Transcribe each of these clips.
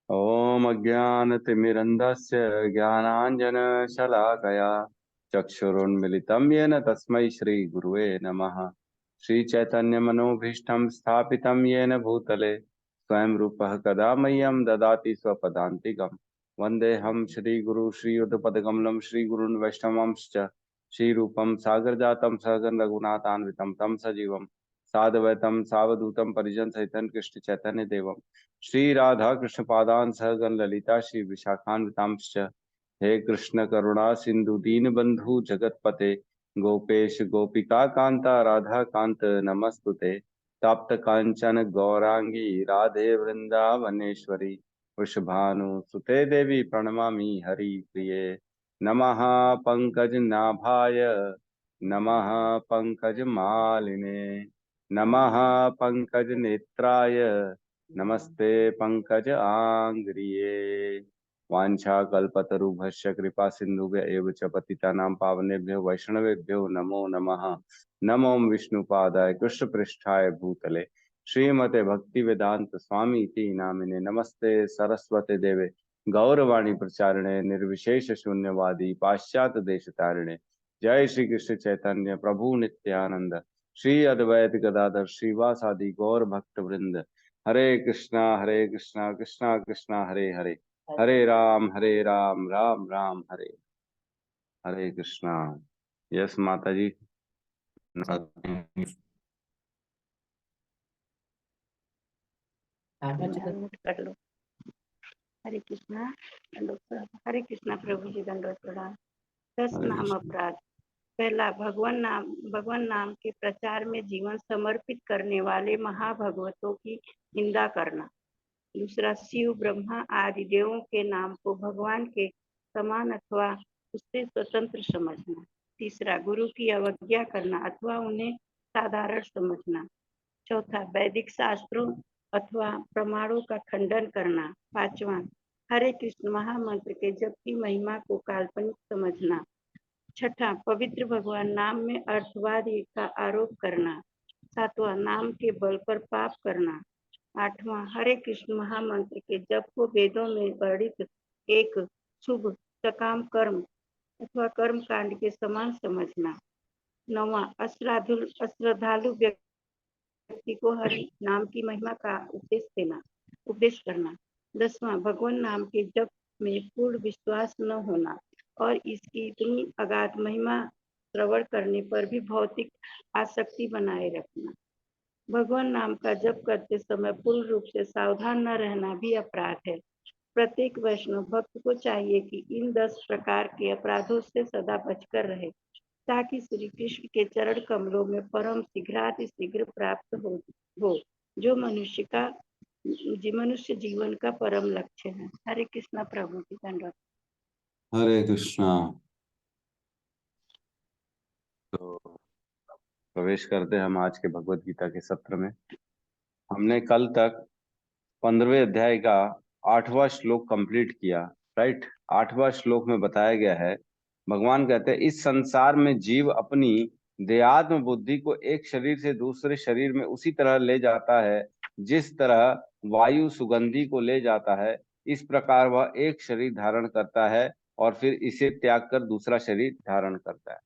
ॐ अज्ञानतिमिरन्धस्य ज्ञानाञ्जनशलाकया चक्षुरुन्मिलितं येन तस्मै श्रीगुरुवे नमः। श्रीचैतन्यमनोभीष्टं स्थापितं येन भूतले स्वयं रूपः कदा मह्यं ददाति स्वपदान्तिकं। वन्देऽहं श्रीगुरु श्रीयुतपदकमलं श्रीगुरून् वैष्णवांश्च श्रीरूपं सागरजातं सहगण रघुनाथान्वितं तं सजीवं साद्वैतं सावधूतं परिजन सहितं कृष्ण चैतन्य देवं श्री राधा कृष्ण पादान सहगण ललिता श्री विशाखान्वितांश्च। हे कृष्ण करुणा सिंधु दीन बंधु जगतपते गोपेश गोपिका कांता राधा कांत नमस्तुते। तप्त कांचन गौरांगी राधे वृंदावनेश्वरी वृषभानु सुते देवी प्रणमामि हरि प्रिये। नमः पंकज नाभाय नमः पंकज मालिने नमः पंकज नेत्राय नमस्ते पंकज आंग्रिये। वाञ्छाकल्पतरुभ्यश्च कृपा सिन्धुभ्य एव च पतितानां पावनेभ्यो वैष्णवेभ्यो नमो नमः। नमो विष्णुपादाय कृष्णपृष्ठाय भूतले श्रीमते भक्ति वेदांत स्वामी इति नामिने नमस्ते सरस्वते देवे गौरवाणी प्रचारिणे निर्विशेष शून्यवादी पाश्चात्य देश तारिणे। जय श्री कृष्ण चैतन्य प्रभु नित्यानंद श्री अद्वैत गदाधर श्रीवासादि गौर भक्त वृंद। हरे कृष्णा कृष्णा कृष्णा हरे हरे हरे राम राम राम हरे हरे कृष्णा। यस माता जी। अनम्यूट कर लो। हरे कृष्णा हरे कृष्णा प्रभु जी दंडवत प्रणाम। 10 हरे नाम कृष्णा। अपराध। पहला, भगवान नाम के प्रचार में जीवन समर्पित करने वाले महाभगवतों की निंदा करना। दूसरा, शिव ब्रह्मा आदि देवों के नाम को भगवान के समान अथवा उससे स्वतंत्र समझना। तीसरा, गुरु की अवज्ञा करना अथवा उन्हें साधारण समझना। चौथा, वैदिक शास्त्रों अथवा प्रमाणों का खंडन करना। पांचवा, हरे कृष्ण महामंत्र के जप की महिमा को काल्पनिक समझना। छठा, पवित्र भगवान नाम में अर्थवाद का आरोप करना। सातवां, नाम के बल पर पाप करना। आठवां, हरे कृष्ण महामंत्र के जप को वेदों में वर्णित एक शुभ सकाम कर्म अथवा कर्म कांड के समान समझना। नौवां, अश्रद्धालु व्यक्ति को हरि नाम की महिमा का उपदेश करना। 10वां, भगवान नाम के जप में पूर्ण विश्वास न होना और इसकी इतनी अगाध महिमा श्रवण करने पर भी भौतिक आसक्ति बनाए रखना। भगवान नाम का जप करते समय पूर्ण रूप से सावधान न रहना भी अपराध है। प्रत्येक वैष्णव भक्त को चाहिए कि इन 10 प्रकार के अपराधों से सदा बचकर रहे ताकि श्री कृष्ण के चरण कमलों में परम शीघ्राति शीघ्र प्राप्त हो जो मनुष्य जीवन का परम लक्ष्य है। हरे कृष्णा प्रभु की दंडवत। हरे कृष्णा। तो प्रवेश करते हैं हम आज के भगवत गीता के सत्र में। हमने कल तक 15वें अध्याय का 8वां श्लोक कंप्लीट किया। राइट। 8वां श्लोक में बताया गया है, भगवान कहते हैं इस संसार में जीव अपनी देहात्म बुद्धि को एक शरीर से दूसरे शरीर में उसी तरह ले जाता है जिस तरह वायु सुगंधि को ले जाता है। इस प्रकार वह एक शरीर धारण करता है और फिर इसे त्याग कर दूसरा शरीर धारण करता है।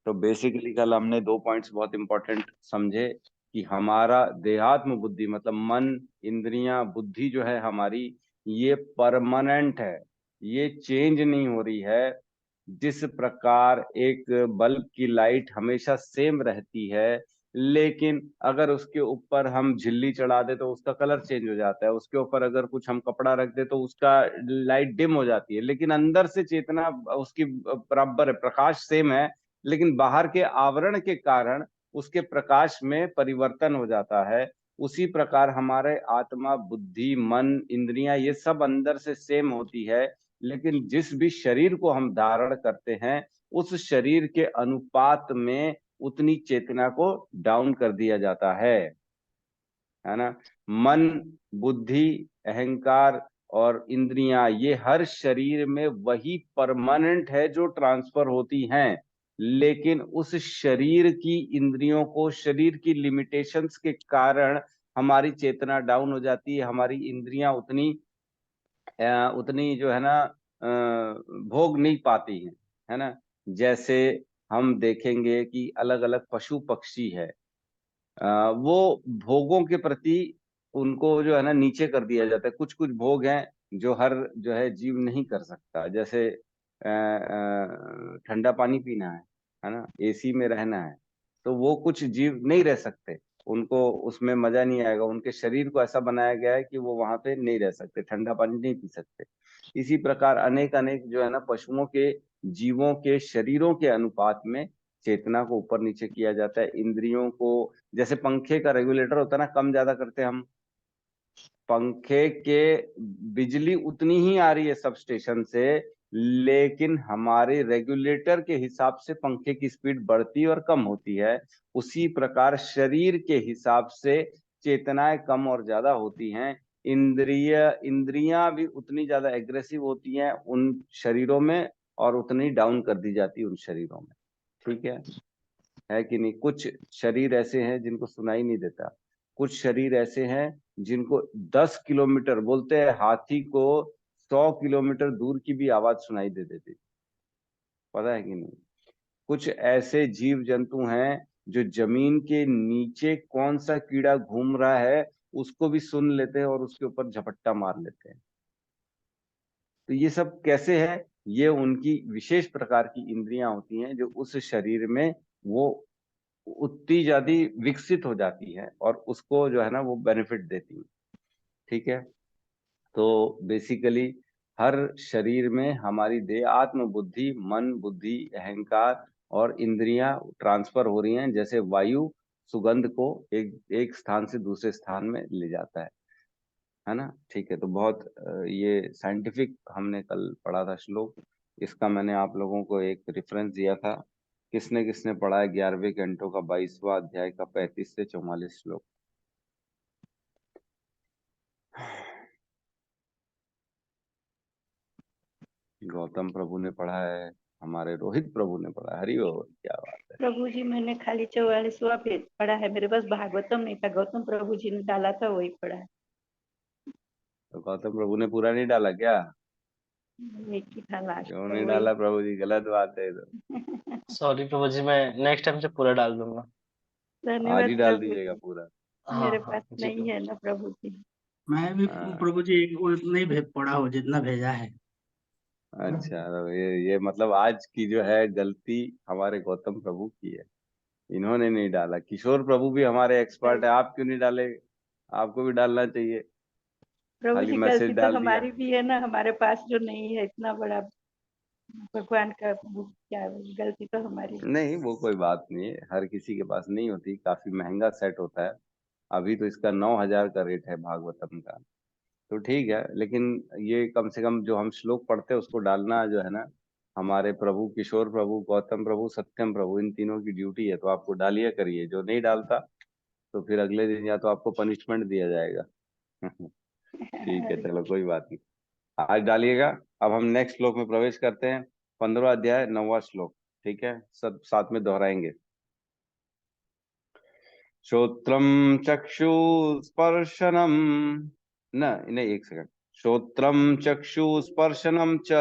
तो बेसिकली कल हमने 2 पॉइंट्स बहुत इंपॉर्टेंट समझे कि हमारा देहात्म बुद्धि मतलब मन, इंद्रियां, बुद्धि जो है हमारी, ये परमानेंट है, ये चेंज नहीं हो रही है। जिस प्रकार एक बल्ब की लाइट हमेशा सेम रहती है, लेकिन अगर उसके ऊपर हम झिल्ली चढ़ा दे तो उसका कलर चेंज हो जाता है, उसके ऊपर अगर कुछ हम कपड़ा रख दे तो उसका लाइट डिम हो जाती है, लेकिन अंदर से चेतना उसकी बराबर है, प्रकाश सेम है, लेकिन बाहर के आवरण के कारण उसके प्रकाश में परिवर्तन हो जाता है। उसी प्रकार हमारे आत्मा, बुद्धि, मन, इंद्रियां ये सब अंदर से सेम होती है, लेकिन जिस भी शरीर को हम धारण करते हैं उस शरीर के अनुपात में उतनी चेतना को डाउन कर दिया जाता है ना। मन, बुद्धि, अहंकार और इंद्रियां ये हर शरीर में वही परमानेंट है जो ट्रांसफर होती हैं, लेकिन उस शरीर की इंद्रियों को, शरीर की लिमिटेशंस के कारण हमारी चेतना डाउन हो जाती है, हमारी इंद्रियां उतनी उतनी जो है ना भोग नहीं पाती हैं, है ना। जैसे हम देखेंगे कि अलग अलग पशु पक्षी है, वो भोगों के प्रति उनको जो है ना नीचे कर दिया जाता है। कुछ कुछ भोग हैं जो हर जो है जीव नहीं कर सकता, जैसे ठंडा पानी पीना है ना, एसी में रहना है, तो वो कुछ जीव नहीं रह सकते, उनको उसमें मजा नहीं आएगा, उनके शरीर को ऐसा बनाया गया है कि वो वहां पे नहीं रह सकते, ठंडा पानी नहीं पी सकते। इसी प्रकार अनेक अनेक जो है ना पशुओं के, जीवों के शरीरों के अनुपात में चेतना को ऊपर नीचे किया जाता है, इंद्रियों को। जैसे पंखे का रेगुलेटर होता है ना, कम ज्यादा करते हैं हम, पंखे के बिजली उतनी ही आ रही है सब स्टेशन से, लेकिन हमारे रेगुलेटर के हिसाब से पंखे की स्पीड बढ़ती और कम होती है। उसी प्रकार शरीर के हिसाब से चेतनाएं कम और ज्यादा होती हैं। इंद्रियां भी उतनी ज्यादा एग्रेसिव होती हैं उन शरीरों में, और उतनी डाउन कर दी जाती है उन शरीरों में। ठीक है कि नहीं। कुछ शरीर ऐसे हैं जिनको सुनाई नहीं देता, कुछ शरीर ऐसे हैं जिनको 10 किलोमीटर, बोलते हैं हाथी को 100 किलोमीटर दूर की भी आवाज सुनाई दे देती, पता है कि नहीं। कुछ ऐसे जीव जंतु हैं जो जमीन के नीचे कौन सा कीड़ा घूम रहा है उसको भी सुन लेते हैं और उसके ऊपर झपट्टा मार लेते हैं। तो ये सब कैसे है, ये उनकी विशेष प्रकार की इंद्रियां होती हैं जो उस शरीर में वो उतनी ज्यादा विकसित हो जाती है और उसको जो है ना वो बेनिफिट देती है। ठीक है। तो बेसिकली हर शरीर में हमारी देह, आत्म बुद्धि, मन बुद्धि अहंकार और इंद्रियां ट्रांसफर हो रही हैं, जैसे वायु सुगंध को एक एक स्थान से दूसरे स्थान में ले जाता है ना। ठीक है। तो बहुत ये साइंटिफिक हमने कल पढ़ा था श्लोक, इसका मैंने आप लोगों को एक रेफरेंस दिया था। किसने किसने पढ़ा है 11वें कैंटो का 22वां अध्याय का 35 से 44 श्लोक। गौतम प्रभु ने पढ़ा है, हमारे रोहित प्रभु ने पढ़ा है। हरि बोल, क्या बात है। प्रभु जी मैंने खाली 44वां पेज पढ़ा है, मेरे पास भागवतम नहीं था, गौतम प्रभु जी ने डाला था वही पढ़ा है। तो गौतम प्रभु ने पूरा नहीं डाला क्या? एक ही था लास्ट क्यों तो नहीं वही। डाला प्रभु जी, गलत बात है ये तो। सॉरी प्रभु जी, मैं नेक्स्ट टाइम से पूरा डाल दूंगा। आज धन्यवाद ही डाल प्रभु दीजिएगा जी, पूरा। हाँ मेरे हाँ पास जी नहीं प्रभु। है ना प्रभु जी। मैं भी हाँ, प्रभु जी उतना ही पढ़ा हूँ जितना भेजा है। अच्छा। तो ये मतलब आज की जो है गलती हमारे गौतम प्रभु की है, इन्होंने नहीं डाला। किशोर प्रभु भी हमारे एक्सपर्ट है, आप क्यों नहीं डाले? आपको भी डालना चाहिए। प्रभु खाली जी मैसेज गलती तो डाल दिया। हमारी भी है ना, हमारे पास जो नहीं है इतना बड़ा भगवान का बुक, क्या गलती तो हमारी। नहीं, वो कोई बात नहीं है, हर किसी के पास नहीं होती, काफी महंगा सेट होता है। अभी तो इसका 9,000 का रेट है भागवतम का। तो ठीक है, लेकिन ये कम से कम जो हम श्लोक पढ़ते हैं उसको डालना जो है ना, हमारे प्रभु किशोर प्रभु, गौतम प्रभु, सत्यम प्रभु, इन तीनों की ड्यूटी है। तो आपको डालिए करिए, जो नहीं डालता तो फिर अगले दिन या तो आपको पनिशमेंट दिया जाएगा। ठीक है, चलो कोई बात नहीं, आज डालिएगा। अब हम नेक्स्ट श्लोक में प्रवेश करते हैं, 15वां अध्याय 9वां श्लोक। ठीक है, सब साथ में दोहराएंगे। श्रोत्रम चक्षुस्पर्शनम, न नहीं, एक सेकंड। श्रोत्रम चक्षुस्पर्शनम च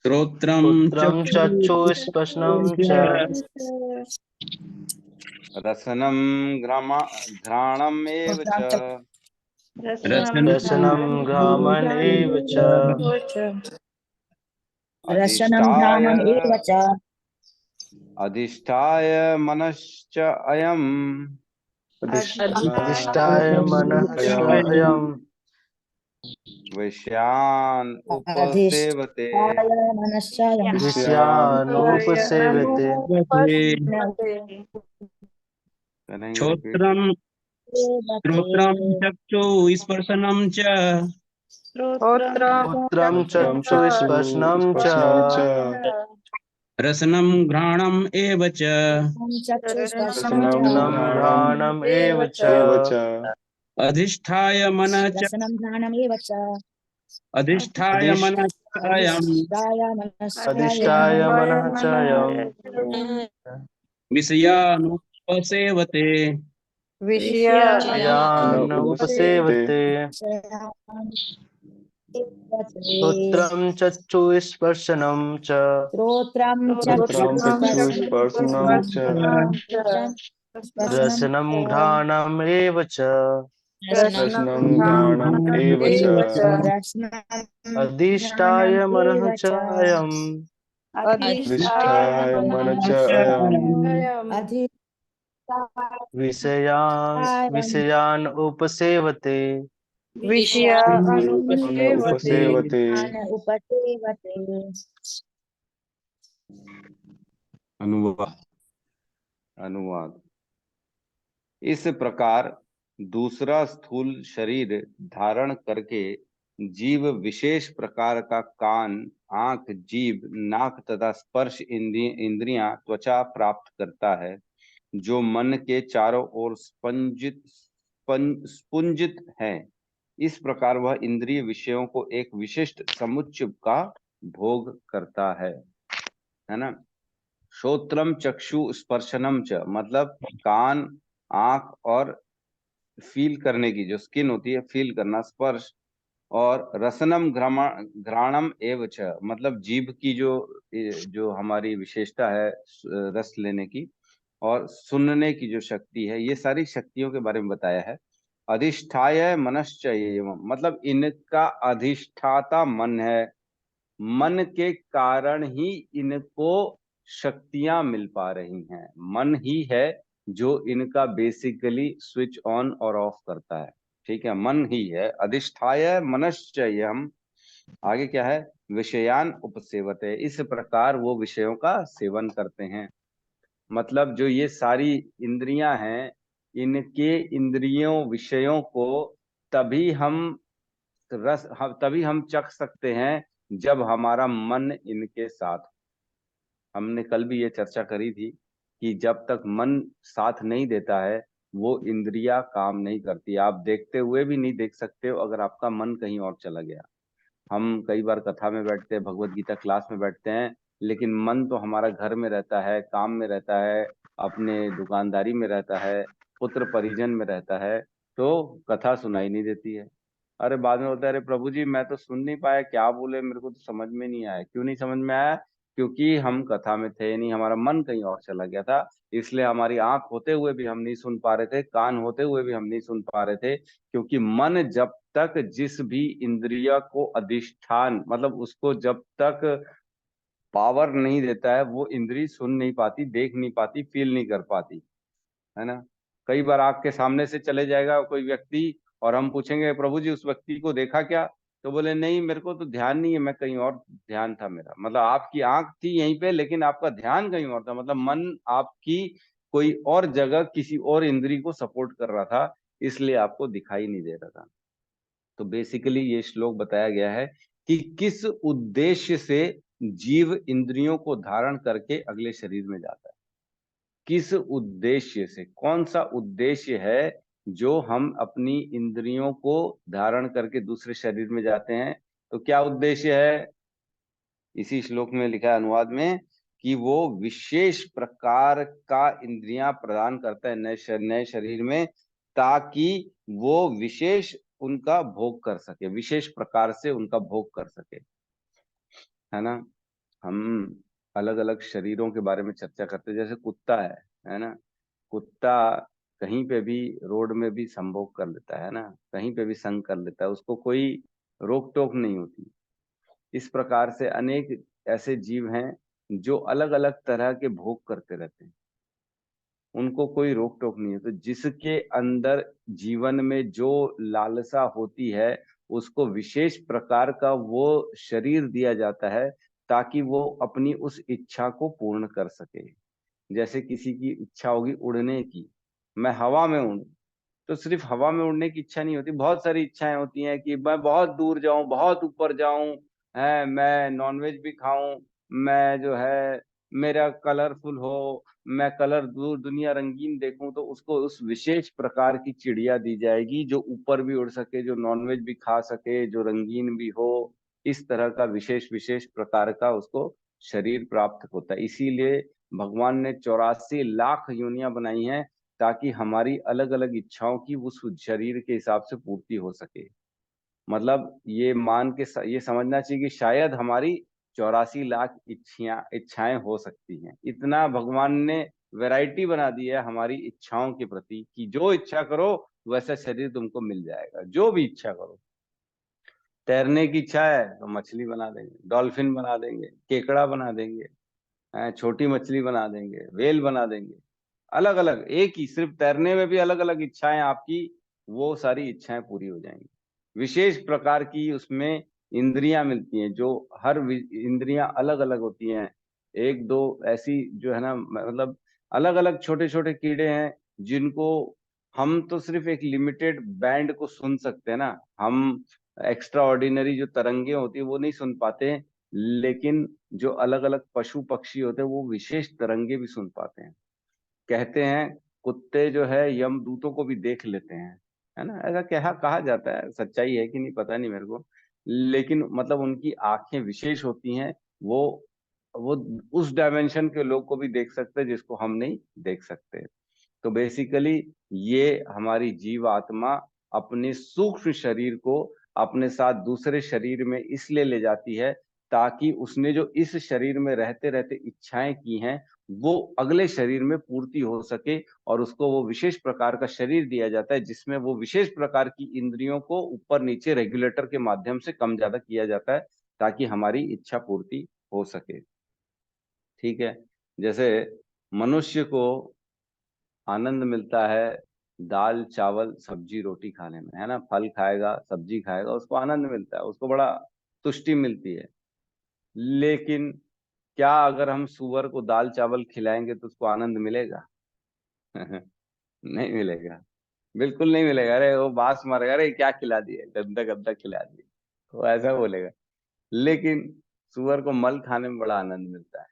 श्रोत्रम पुत्रं चक्षुस्पर्शनं च चक्षुः रसनम घ्राणम एव च रसनम रसनं घ्राणम् एव च रसनं अधिष्ठाय घ्राणम् एव च अधिष्ठाय मनश्च अयम् अधिष्ठाय मनः च अयम् वैश्यान् उपसेवते। अधिष्ठाय मनश्चायं विषयानुपसेवते। करेंगे रिपीट। श्रोत्रम श्रोत्रम चक्षुः स्पर्शनम च पुत्रं चक्षुस्पर्शनं च रसनं घ्राणम् एव च चक्षुस्पर्शनं च रसनं घ्राणम् एव च अधिष्ठाय मनः च रसनं घ्राणम् एव च अधिष्ठाय मनः च अयम् अधिष्ठाय मनश्चायं अधिष्ठाय मनः च अयम् विषयानुपसेवते विषयानुपसेवते। श्रोत्रं चक्षुस्पर्शनं च श्रोत्रं चक्षुस्पर्शनं च रसनं घ्राणम् एव च रसनं घ्राणम् एव च अधिष्ठाय मनः च अयम् अधिष्ठाय मनः च अयम् विषयान् उपसेवते उपसेवते। अनुवाद अनुवाद इस प्रकार दूसरा स्थूल शरीर धारण करके जीव विशेष प्रकार का कान, आंख, जीभ, नाक तथा स्पर्श इंद्रियां, त्वचा प्राप्त करता है, जो मन के चारों ओर स्पुंजित है। इस प्रकार वह इंद्रिय विषयों को एक विशिष्ट समुच्चय का भोग करता है ना। श्रोत्रम चक्षु स्पर्शनम च मतलब कान, आंख और फील करने की जो स्किन होती है, फील करना, स्पर्श, और रसनम घ्राणम एव च मतलब जीभ की जो हमारी विशेषता है रस लेने की और सुनने की जो शक्ति है, ये सारी शक्तियों के बारे में बताया है। अधिष्ठाय मनश्चय मतलब इनका अधिष्ठाता मन है, मन के कारण ही इनको शक्तियां मिल पा रही हैं। मन ही है जो इनका बेसिकली स्विच ऑन और ऑफ करता है। ठीक है, मन ही है। अधिष्ठाय मनश्चयम, आगे क्या है, विषयान उपसेवते, इस प्रकार वो विषयों का सेवन करते हैं। मतलब जो ये सारी इंद्रियां हैं, इनके इंद्रियों विषयों को तभी हम चख सकते हैं जब हमारा मन इनके साथ। हमने कल भी ये चर्चा करी थी कि जब तक मन साथ नहीं देता है वो इंद्रियां काम नहीं करती। आप देखते हुए भी नहीं देख सकते हो अगर आपका मन कहीं और चला गया। हम कई बार कथा में बैठते हैं, भगवत गीता क्लास में बैठते हैं, लेकिन मन तो हमारा घर में रहता है, काम में रहता है, अपने दुकानदारी में रहता है, पुत्र परिजन में रहता है, तो कथा सुनाई नहीं देती है। अरे बाद में होता है, अरे प्रभु जी मैं तो सुन नहीं पाया, क्या बोले, मेरे को तो समझ में नहीं आया। क्यों नहीं समझ में आया? क्योंकि हम कथा में थे नहीं, हमारा मन कहीं और चला गया था। इसलिए हमारी आंख होते हुए भी हम नहीं सुन पा रहे थे, कान होते हुए भी हम नहीं सुन पा रहे थे, क्योंकि मन जब तक जिस भी इंद्रिया को अधिष्ठान मतलब उसको जब तक पावर नहीं देता है, वो इंद्री सुन नहीं पाती, देख नहीं पाती, फील नहीं कर पाती, है ना। कई बार आंख के सामने से चले जाएगा कोई व्यक्ति और हम पूछेंगे प्रभु जी उस व्यक्ति को देखा क्या, तो बोले नहीं मेरे को तो ध्यान नहीं है, मैं कहीं और ध्यान था मेरा। मतलब आपकी आंख थी यहीं पे लेकिन आपका ध्यान कहीं और था, मतलब मन आपकी कोई और जगह किसी और इंद्री को सपोर्ट कर रहा था, इसलिए आपको दिखाई नहीं दे रहा था। तो बेसिकली ये श्लोक बताया गया है कि किस उद्देश्य से जीव इंद्रियों को धारण करके अगले शरीर में जाता है। किस उद्देश्य से, कौन सा उद्देश्य है जो हम अपनी इंद्रियों को धारण करके दूसरे शरीर में जाते हैं। तो क्या उद्देश्य है? इसी श्लोक में लिखा है अनुवाद में कि वो विशेष प्रकार का इंद्रियां प्रदान करता है नए शरीर में, ताकि वो विशेष उनका भोग कर सके, विशेष प्रकार से उनका भोग कर सके, है ना। हम अलग अलग शरीरों के बारे में चर्चा करते हैं, जैसे कुत्ता है ना। कुत्ता कहीं पे भी रोड में भी संभोग कर लेता है ना, कहीं पे भी संग कर लेता है, उसको कोई रोक टोक नहीं होती। इस प्रकार से अनेक ऐसे जीव हैं जो अलग अलग तरह के भोग करते रहते हैं, उनको कोई रोक टोक नहीं है। तो जिसके अंदर जीवन में जो लालसा होती है उसको विशेष प्रकार का वो शरीर दिया जाता है ताकि वो अपनी उस इच्छा को पूर्ण कर सके। जैसे किसी की इच्छा होगी उड़ने की, मैं हवा में उड़ूं, तो सिर्फ हवा में उड़ने की इच्छा नहीं होती, बहुत सारी इच्छाएं होती हैं कि मैं बहुत दूर जाऊं, बहुत ऊपर जाऊं, है मैं नॉनवेज भी खाऊं, मैं जो है मेरा कलरफुल हो, मैं कलर दूर दुनिया रंगीन देखूं। तो उसको उस विशेष प्रकार की चिड़िया दी जाएगी जो ऊपर भी उड़ सके, जो नॉनवेज भी खा सके, जो रंगीन भी हो। इस तरह का विशेष विशेष प्रकार का उसको शरीर प्राप्त होता है। इसीलिए भगवान ने 84 लाख योनियां बनाई हैं ताकि हमारी अलग अलग इच्छाओं की उस शरीर के हिसाब से पूर्ति हो सके। मतलब ये मान के ये समझना चाहिए कि शायद हमारी 84 लाख इच्छाएं हो सकती हैं। इतना भगवान ने वैरायटी बना दी है हमारी इच्छाओं के प्रति कि जो इच्छा करो वैसा शरीर तुमको मिल जाएगा, जो भी इच्छा करो। तैरने की इच्छा है तो मछली बना देंगे, डॉल्फिन बना देंगे, केकड़ा बना देंगे, छोटी मछली बना देंगे, व्हेल बना देंगे। अलग अलग, एक ही सिर्फ तैरने में भी अलग अलग इच्छाएं आपकी, वो सारी इच्छाएं पूरी हो जाएंगी। विशेष प्रकार की उसमें इंद्रियां मिलती हैं, जो हर इंद्रियां अलग अलग होती हैं। एक दो ऐसी जो है ना, मतलब अलग अलग छोटे छोटे कीड़े हैं जिनको हम तो सिर्फ एक लिमिटेड बैंड को सुन सकते हैं ना, हम एक्स्ट्रा ऑर्डिनरी जो तरंगे होती है वो नहीं सुन पाते हैं, लेकिन जो अलग अलग पशु पक्षी होते हैं वो विशेष तरंगे भी सुन पाते हैं। कहते हैं कुत्ते जो है यमदूतों को भी देख लेते हैं, है ना, ऐसा कहा कहा जाता है। सच्चाई है कि नहीं पता नहीं मेरे को, लेकिन मतलब उनकी आंखें विशेष होती हैं। वो उस डायमेंशन के लोग को भी देख सकते हैं जिसको हम नहीं देख सकते। तो बेसिकली ये हमारी जीव आत्मा अपने सूक्ष्म शरीर को अपने साथ दूसरे शरीर में इसलिए ले जाती है ताकि उसने जो इस शरीर में रहते रहते इच्छाएं की हैं वो अगले शरीर में पूर्ति हो सके, और उसको वो विशेष प्रकार का शरीर दिया जाता है जिसमें वो विशेष प्रकार की इंद्रियों को ऊपर नीचे रेगुलेटर के माध्यम से कम ज्यादा किया जाता है ताकि हमारी इच्छा पूर्ति हो सके। ठीक है, जैसे मनुष्य को आनंद मिलता है दाल चावल सब्जी रोटी खाने में, है ना, फल खाएगा सब्जी खाएगा उसको आनंद मिलता है, उसको बड़ा तुष्टि मिलती है। लेकिन क्या अगर हम सुअर को दाल चावल खिलाएंगे तो उसको आनंद मिलेगा? नहीं मिलेगा, बिल्कुल नहीं मिलेगा। अरे वो बास मारेगा, अरे क्या खिला दिया, गंदा गंदा खिला दिया, वो ऐसा बोलेगा। लेकिन सुअर को मल खाने में बड़ा आनंद मिलता है।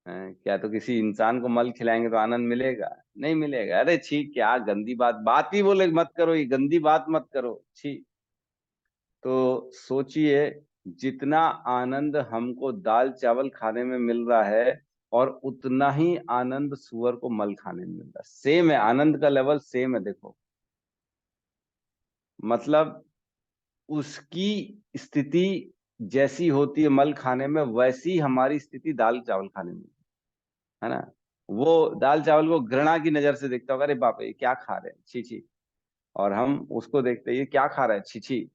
क्या तो किसी इंसान को मल खिलाएंगे तो आनंद मिलेगा? नहीं मिलेगा। अरे छी, क्या गंदी बात, बात ही बोले मत करो, ये गंदी बात मत करो, छी। तो सोचिए, जितना आनंद हमको दाल चावल खाने में मिल रहा है और उतना ही आनंद सुअर को मल खाने में मिल रहा है। सेम है, आनंद का लेवल सेम है। देखो मतलब उसकी स्थिति जैसी होती है मल खाने में, वैसी हमारी स्थिति दाल चावल खाने में, है ना। वो दाल चावल को घृणा की नजर से देखता होगा, अरे बाप रे ये क्या खा रहे हैं, छी छी। और हम उसको देखते हैं, ये क्या खा रहा है, छी छी।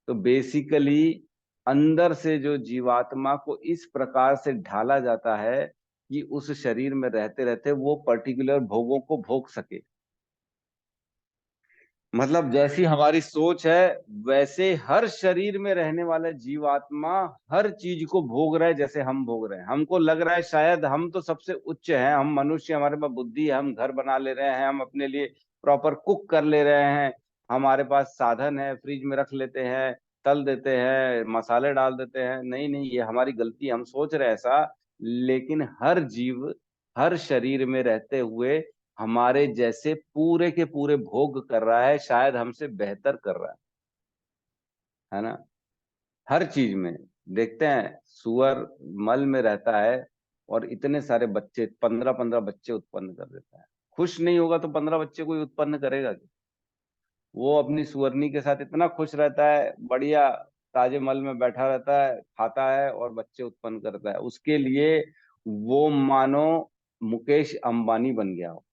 तो बेसिकली अंदर से जो जीवात्मा को इस प्रकार से ढाला जाता है कि उस शरीर में रहते रहते वो पर्टिकुलर भोगों को भोग सके। मतलब जैसी हमारी सोच है वैसे हर शरीर में रहने वाला जीवात्मा हर चीज को भोग रहा है जैसे हम भोग रहे हैं। हमको लग रहा है शायद हम तो सबसे उच्च हैं, हम मनुष्य, हमारे पास बुद्धि है, हम घर बना ले रहे हैं, हम अपने लिए प्रॉपर कुक कर ले रहे हैं, हमारे पास साधन है, फ्रिज में रख लेते हैं, तल देते हैं, मसाले डाल देते हैं। नहीं नहीं, ये हमारी गलती, हम सोच रहे हैं ऐसा। लेकिन हर जीव हर शरीर में रहते हुए हमारे जैसे पूरे के पूरे भोग कर रहा है, शायद हमसे बेहतर कर रहा है ना। हर चीज में देखते हैं, सुअर मल में रहता है और इतने सारे बच्चे, 15-15 बच्चे उत्पन्न कर देता है। खुश नहीं होगा तो 15 बच्चे कोई उत्पन्न करेगा क्या? वो अपनी सुअरनी के साथ इतना खुश रहता है, बढ़िया ताजे मल में बैठा रहता है, खाता है और बच्चे उत्पन्न करता है। उसके लिए वो मानो मुकेश अंबानी बन गया हो।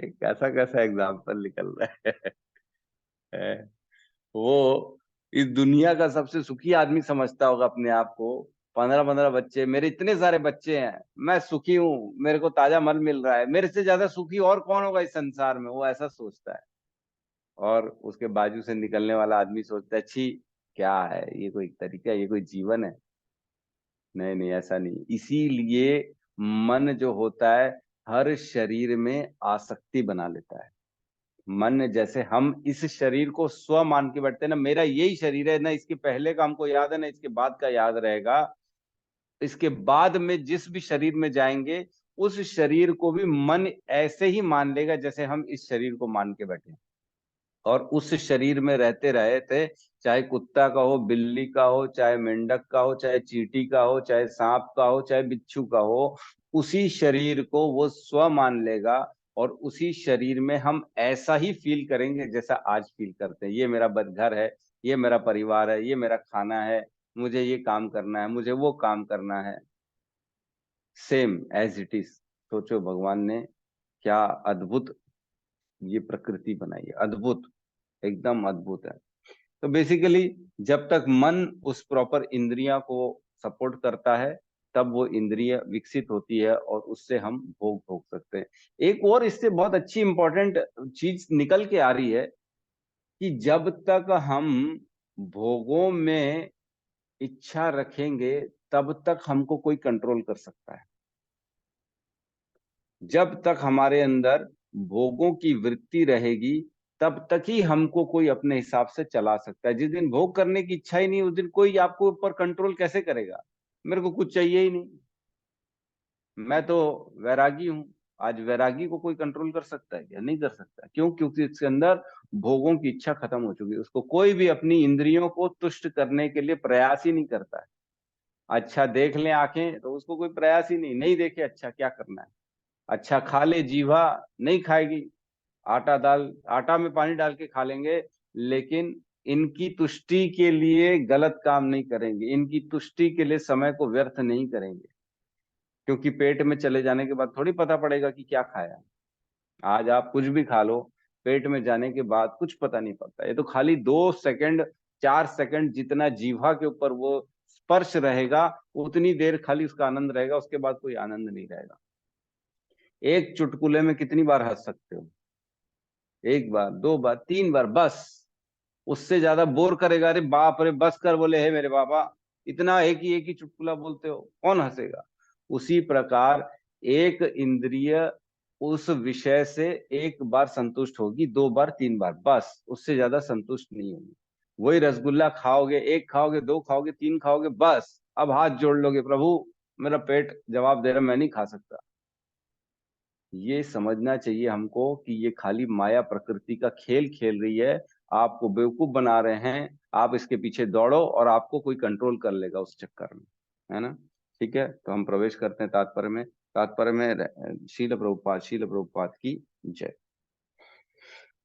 एक कैसा कैसा एग्जाम्पल निकल रहा है। वो इस दुनिया का सबसे सुखी आदमी समझता होगा अपने आप को। 15-15 बच्चे, मेरे इतने सारे बच्चे हैं, मैं सुखी हूँ, मेरे को ताजा मल मिल रहा है, मेरे से ज्यादा सुखी और कौन होगा इस संसार में, वो ऐसा सोचता है। और उसके बाजू से निकलने वाला आदमी सोचता है, छी क्या है ये, कोई तरीका, ये कोई जीवन है? नहीं नहीं, ऐसा नहीं। इसीलिए मन जो होता है हर शरीर में आसक्ति बना लेता है। मन, जैसे हम इस शरीर को स्व मान के बैठते हैं ना, मेरा यही शरीर है ना, इसके पहले का हमको याद है ना, इसके बाद का याद रहेगा। इसके बाद में जिस भी शरीर में जाएंगे उस शरीर को भी मन ऐसे ही मान लेगा जैसे हम इस शरीर को मान के बैठे। और उस शरीर में रहते रहे थे, चाहे कुत्ता का हो, बिल्ली का हो, चाहे मेंढक का हो, चाहे चींटी का हो, चाहे सांप का हो, चाहे बिच्छू का हो, उसी शरीर को वो स्व मान लेगा। और उसी शरीर में हम ऐसा ही फील करेंगे जैसा आज फील करते हैं। ये मेरा घर है, ये मेरा परिवार है, ये मेरा खाना है, मुझे ये काम करना है, मुझे वो काम करना है, सेम एज इट इज। सोचो भगवान ने क्या अद्भुत ये प्रकृति बनाई है, अद्भुत, एकदम अद्भुत है। तो बेसिकली जब तक मन उस प्रॉपर इंद्रिया को सपोर्ट करता है तब वो इंद्रिय विकसित होती है और उससे हम भोग भोग सकते हैं। एक और इससे बहुत अच्छी इंपॉर्टेंट चीज निकल के आ रही है कि जब तक हम भोगों में इच्छा रखेंगे तब तक हमको कोई कंट्रोल कर सकता है। जब तक हमारे अंदर भोगों की वृत्ति रहेगी तब तक ही हमको कोई अपने हिसाब से चला सकता है। जिस दिन भोग करने की इच्छा ही नहीं, उस दिन कोई आपको ऊपर कंट्रोल कैसे करेगा? मेरे को कुछ चाहिए ही नहीं, मैं तो वैरागी हूं। आज वैरागी को कोई कंट्रोल कर सकता है क्या? नहीं कर सकता। क्यों? क्योंकि इसके अंदर भोगों की इच्छा खत्म हो चुकी है। उसको कोई भी अपनी इंद्रियों को तुष्ट करने के लिए प्रयास ही नहीं करता है। अच्छा देख ले आंखें तो उसको कोई प्रयास ही नहीं, नहीं देखे अच्छा क्या करना है। अच्छा खा ले जीवा, नहीं खाएगी। आटा दाल, आटा में पानी डाल के खा लेंगे, लेकिन इनकी तुष्टि के लिए गलत काम नहीं करेंगे, इनकी तुष्टि के लिए समय को व्यर्थ नहीं करेंगे। क्योंकि पेट में चले जाने के बाद थोड़ी पता पड़ेगा कि क्या खाया। आज आप कुछ भी खा लो, पेट में जाने के बाद कुछ पता नहीं पड़ता। ये तो खाली 2 सेकंड 4 सेकंड जितना जीवा के ऊपर वो स्पर्श रहेगा उतनी देर खाली उसका आनंद रहेगा, उसके बाद कोई आनंद नहीं रहेगा। एक चुटकुले में कितनी बार हंस सकते हो? 1 बार, 2 बार, 3 बार, बस। उससे ज्यादा बोर करेगा, अरे बाप रे बस कर, बोले हे मेरे बाबा, इतना एक ही चुटकुला बोलते हो, कौन हंसेगा? उसी प्रकार एक इंद्रिय उस विषय से 1 बार संतुष्ट होगी, 2 बार, 3 बार, बस। उससे ज्यादा संतुष्ट नहीं होगी। वही रसगुल्ला खाओगे, 1 खाओगे, 2 खाओगे, 3 खाओगे, बस अब हाथ जोड़ लोगे, प्रभु मेरा पेट जवाब दे रहा, मैं नहीं खा सकता। ये समझना चाहिए हमको कि ये खाली माया प्रकृति का खेल खेल रही है, आपको बेवकूफ बना रहे हैं। आप इसके पीछे दौड़ो और आपको कोई कंट्रोल कर लेगा उस चक्कर में, है ना? ठीक है, तो हम प्रवेश करते हैं तात्पर्य में। तात्पर्य में शील प्रभुपाद की जय।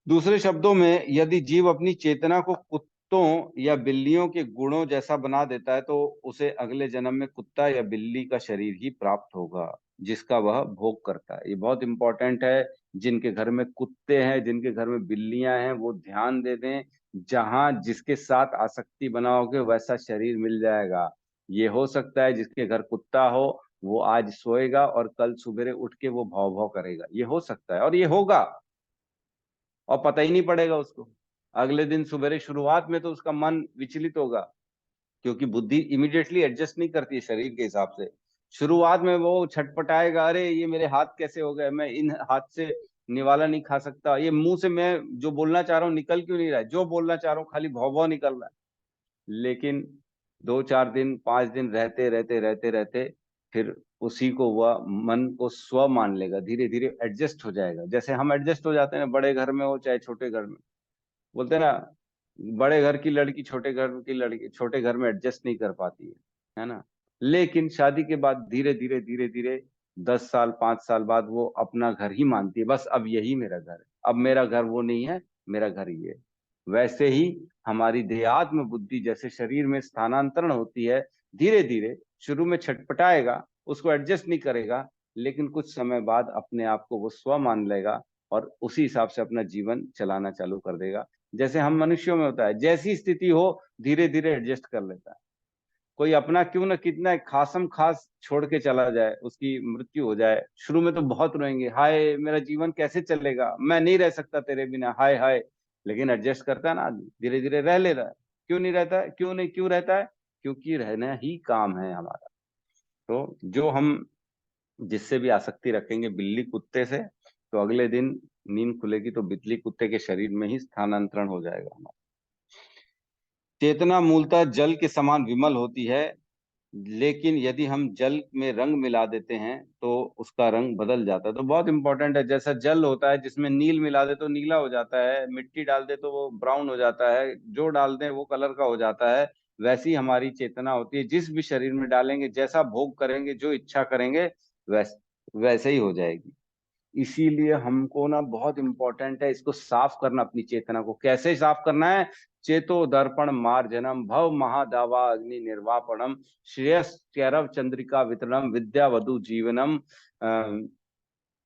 दूसरे शब्दों में यदि जीव अपनी चेतना को कुत्तों या बिल्लियों के गुणों जैसा बना देता है तो उसे अगले जन्म में कुत्ता या बिल्ली का शरीर ही प्राप्त होगा जिसका वह भोग करता है। ये बहुत इंपॉर्टेंट है। जिनके घर में कुत्ते हैं, जिनके घर में बिल्लियां हैं, वो ध्यान दे दें। जहां जिसके साथ आसक्ति बनाओगे वैसा शरीर मिल जाएगा। ये हो सकता है जिसके घर कुत्ता हो वो आज सोएगा और कल सुबह उठ के वो भौं भौं करेगा। ये हो सकता है और ये होगा और पता ही नहीं पड़ेगा उसको। अगले दिन सुबह शुरुआत में तो उसका मन विचलित होगा, क्योंकि बुद्धि इमीडिएटली एडजस्ट नहीं करती है शरीर के हिसाब से। शुरुआत में वो छटपटाएगा, अरे ये मेरे हाथ कैसे हो गए, मैं इन हाथ से निवाला नहीं खा सकता, ये मुंह से मैं जो बोलना चाह रहा हूँ निकल क्यों नहीं रहा है, जो बोलना चाह रहा हूँ खाली भौ भौ निकल रहा है। लेकिन 2 4 दिन 5 दिन रहते रहते रहते रहते फिर उसी को वह मन को स्व मान लेगा, धीरे धीरे एडजस्ट हो जाएगा। जैसे हम एडजस्ट हो जाते हैं, बड़े घर में हो चाहे छोटे घर में। बोलते हैं ना, बड़े घर की लड़की छोटे घर की लड़की छोटे घर में एडजस्ट नहीं कर पाती है ना? लेकिन शादी के बाद धीरे धीरे धीरे धीरे 10 साल 5 साल बाद वो अपना घर ही मानती है, बस अब यही मेरा घर है, अब मेरा घर वो नहीं है, मेरा घर ये है। वैसे ही हमारी देहात्म बुद्धि जैसे शरीर में स्थानांतरण होती है, धीरे धीरे शुरू में छटपटाएगा, उसको एडजस्ट नहीं करेगा, लेकिन कुछ समय बाद अपने आप को वो स्व मान लेगा और उसी हिसाब से अपना जीवन चलाना चालू कर देगा। जैसे हम मनुष्यों में होता है, जैसी स्थिति हो धीरे धीरे एडजस्ट कर लेता है। कोई अपना क्यों ना कितना खासम खास छोड़ के चला जाए, उसकी मृत्यु हो जाए, शुरू में तो बहुत रोएंगे, हाय मेरा जीवन कैसे चलेगा, मैं नहीं रह सकता तेरे बिना, हाय हाय। लेकिन एडजस्ट करता है ना आदमी, धीरे धीरे रह ले रहा है। क्यों नहीं रहता है? क्यों रहता है? क्योंकि रहना ही काम है हमारा। तो जो हम जिससे भी आसक्ति रखेंगे बिल्ली कुत्ते से, तो अगले दिन नींद खुलेगी तो बिल्ली कुत्ते के शरीर में ही स्थानांतरण हो जाएगा हमारा। चेतना मूलतः जल के समान विमल होती है, लेकिन यदि हम जल में रंग मिला देते हैं तो उसका रंग बदल जाता है। तो बहुत इंपॉर्टेंट है। जैसा जल होता है जिसमें नील मिला दे तो नीला हो जाता है, मिट्टी डाल दे तो वो ब्राउन हो जाता है, जो डाल दे वो कलर का हो जाता है। वैसी हमारी चेतना होती है, जिस भी शरीर में डालेंगे, जैसा भोग करेंगे, जो इच्छा करेंगे, वैसे वैसे ही हो जाएगी। इसीलिए हमको ना बहुत इंपॉर्टेंट है इसको साफ करना, अपनी चेतना को। कैसे साफ करना है? चेतो दर्पण मार्जनम, भव महादावा अग्नि निर्वापणम, श्रेयस कैरव चंद्रिका वितरणम, विद्या वधु जीवनम,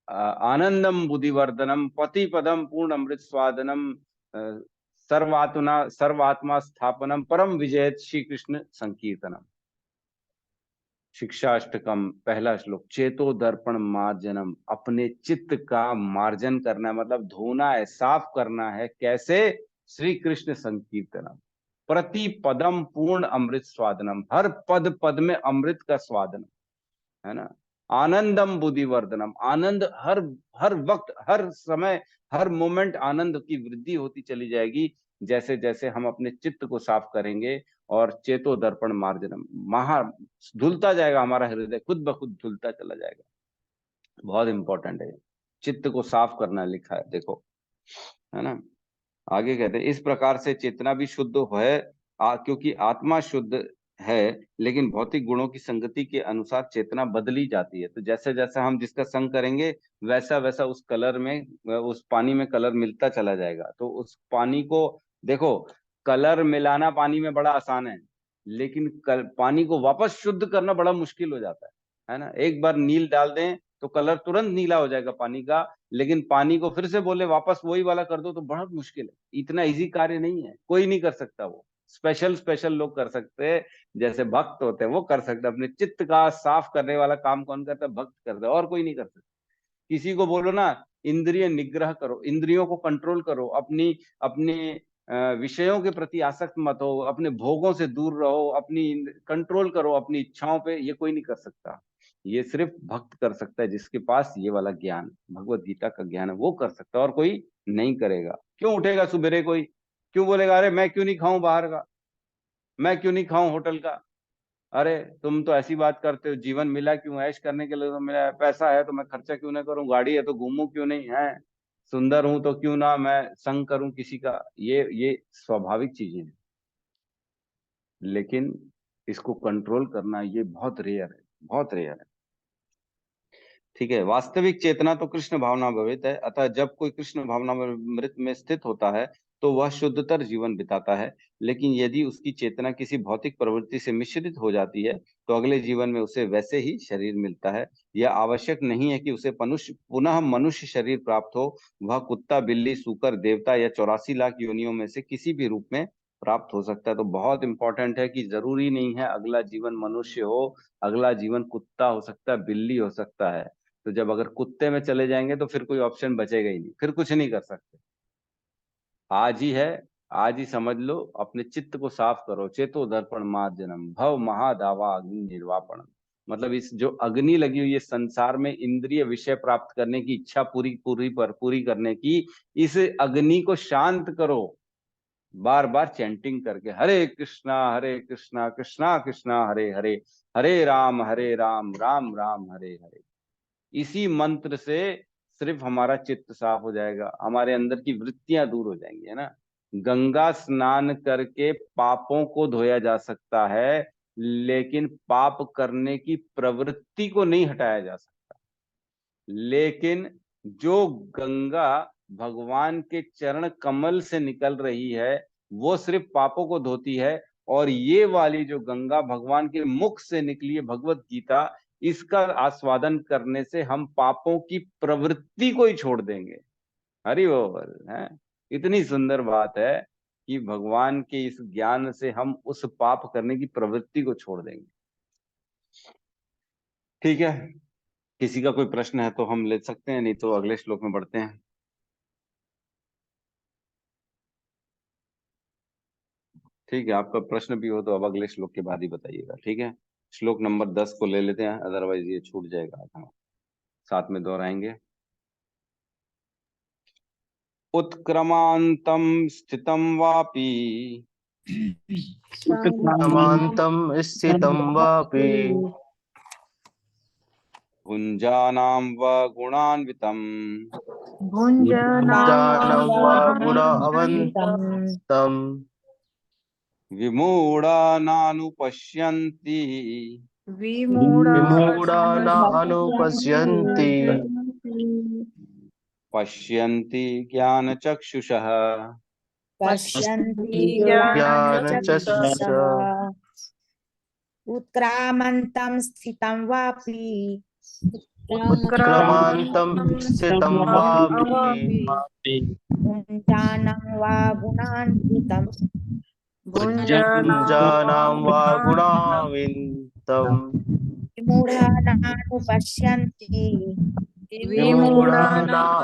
आनंदम बुद्धिवर्धनम, पति पदम पूर्ण अमृत स्वादनम, सर्वात्मा स्थापनम, परम विजय श्री कृष्ण संकीर्तनम। शिक्षाष्टकम पहला श्लोक, चेतो दर्पण मार्जनम, अपने चित्त का मार्जन करना है, मतलब धोना है, साफ करना है। कैसे? श्री कृष्ण संकीर्तनम, प्रति पदम पूर्ण अमृत स्वादनम, हर पद पद में अमृत का स्वादन है ना। आनंदम बुद्धिवर्धनम, आनंद हर हर वक्त, हर समय, हर मोमेंट आनंद की वृद्धि होती चली जाएगी जैसे जैसे हम अपने चित्त को साफ करेंगे। और चेतो दर्पण मार्जनम, महा धुलता जाएगा हमारा हृदय, खुद ब खुद धुलता चला जाएगा। बहुत इंपॉर्टेंट है, चित्त को साफ करना लिखा है, देखो, है ना। आगे कहते हैं, इस प्रकार से चेतना भी शुद्ध है, क्योंकि आत्मा शुद्ध है, लेकिन भौतिक गुणों की संगति के अनुसार चेतना बदली जाती है। तो जैसे जैसे हम जिसका संग करेंगे वैसा वैसा उस कलर में, उस पानी में कलर मिलता चला जाएगा। तो उस पानी को देखो, कलर मिलाना पानी में बड़ा आसान है, लेकिन पानी को वापस शुद्ध करना बड़ा मुश्किल हो जाता है ना। एक बार नील डाल दें तो कलर तुरंत नीला हो जाएगा पानी का, लेकिन पानी को फिर से बोले वापस वही वाला कर दो तो बहुत मुश्किल है। इतना इजी कार्य नहीं है, कोई नहीं कर सकता। वो स्पेशल स्पेशल लोग कर सकते हैं, जैसे भक्त होते हैं वो कर सकते हैं। अपने चित्त का साफ करने वाला काम कौन करता है? भक्त करता है, और कोई नहीं कर सकता। किसी को बोलो ना इंद्रिय निग्रह करो, इंद्रियों को कंट्रोल करो, अपनी अपने विषयों के प्रति आसक्त मत हो, अपने भोगों से दूर रहो, अपनी कंट्रोल करो अपनी इच्छाओं पे, ये कोई नहीं कर सकता। ये सिर्फ भक्त कर सकता है, जिसके पास ये वाला ज्ञान, भगवत गीता का ज्ञान है, वो कर सकता है, और कोई नहीं करेगा। क्यों उठेगा सुबेरे कोई, क्यों बोलेगा अरे मैं क्यों नहीं खाऊं बाहर का, मैं क्यों नहीं खाऊं होटल का? अरे तुम तो ऐसी बात करते हो, जीवन मिला क्यों? ऐश करने के लिए तो मिला है, पैसा है तो मैं खर्चा क्यों ना करूं, गाड़ी है तो घूमूं क्यों नहीं है, सुंदर हूं तो क्यों ना मैं संग करूं किसी का। ये स्वाभाविक चीजें हैं, लेकिन इसको कंट्रोल करना ये बहुत रेयर है, बहुत रेयर है। ठीक है, वास्तविक चेतना तो कृष्ण भावना भवित है, अतः जब कोई कृष्ण भावना मृत में स्थित होता है तो वह शुद्धतर जीवन बिताता है। लेकिन यदि उसकी चेतना किसी भौतिक प्रवृत्ति से मिश्रित हो जाती है तो अगले जीवन में उसे वैसे ही शरीर मिलता है। यह आवश्यक नहीं है कि उसे पुनः मनुष्य शरीर प्राप्त हो, वह कुत्ता, बिल्ली, सूकर, देवता या 84 लाख योनियों में से किसी भी रूप में प्राप्त हो सकता है। तो बहुत इंपॉर्टेंट है कि जरूरी नहीं है अगला जीवन मनुष्य हो, अगला जीवन कुत्ता हो सकता है, बिल्ली हो सकता है। तो जब अगर कुत्ते में चले जाएंगे तो फिर कोई ऑप्शन बचेगा ही नहीं, फिर कुछ नहीं कर सकते। आज ही है, आज ही समझ लो, अपने चित्त को साफ करो। चेतो दर्पण मार्जनम, भव महादावा अग्नि निर्वापणम, मतलब इस जो अग्नि लगी हुई है संसार में इंद्रिय विषय प्राप्त करने की इच्छा पूरी करने की, इस अग्नि को शांत करो बार बार चैंटिंग करके, हरे कृष्णा कृष्णा कृष्णा हरे हरे, हरे राम राम राम हरे हरे। इसी मंत्र से सिर्फ हमारा चित्त साफ हो जाएगा, हमारे अंदर की वृत्तियां दूर हो जाएंगी, है ना। गंगा स्नान करके पापों को धोया जा सकता है, लेकिन पाप करने की प्रवृत्ति को नहीं हटाया जा सकता। लेकिन जो गंगा भगवान के चरण कमल से निकल रही है वो सिर्फ पापों को धोती है, और ये वाली जो गंगा भगवान के मुख से निकली है भगवत गीता, इसका आस्वादन करने से हम पापों की प्रवृत्ति को ही छोड़ देंगे। हरि बोल है। इतनी सुंदर बात है कि भगवान के इस ज्ञान से हम उस पाप करने की प्रवृत्ति को छोड़ देंगे। ठीक है, किसी का कोई प्रश्न है तो हम ले सकते हैं, नहीं तो अगले श्लोक में बढ़ते हैं। ठीक है, आपका प्रश्न भी हो तो अब अगले श्लोक के बाद ही बताइएगा। ठीक है, श्लोक नंबर 10 को ले लेते हैं, अदरवाइज ये छूट जाएगा। हम साथ में दोहराएंगे। उत्क्रमांतम स्थितम वापि, समान्तं स्थितं वापि, भुञ्जानां व गुणान्वितम्, भुञ्जानं वा गुणावन्तं, विमूढा नानुपश्यन्ति, विमूढा न अनुपश्यन्ति, पश्यन्ति ज्ञानचक्षुषः पश्यन्ति ज्ञानचक्षुषः ज्ञानचक्षुषः उत्क्रामन्तं स्थितं वापि उत्क्रामन्तं स्थितं वापि भुञ्जानं वा गुणान्वितं भुञ्जानं वा गुणान्वितं विमूढानानुपश्यन्ति विमूढानानुपश्यन्ति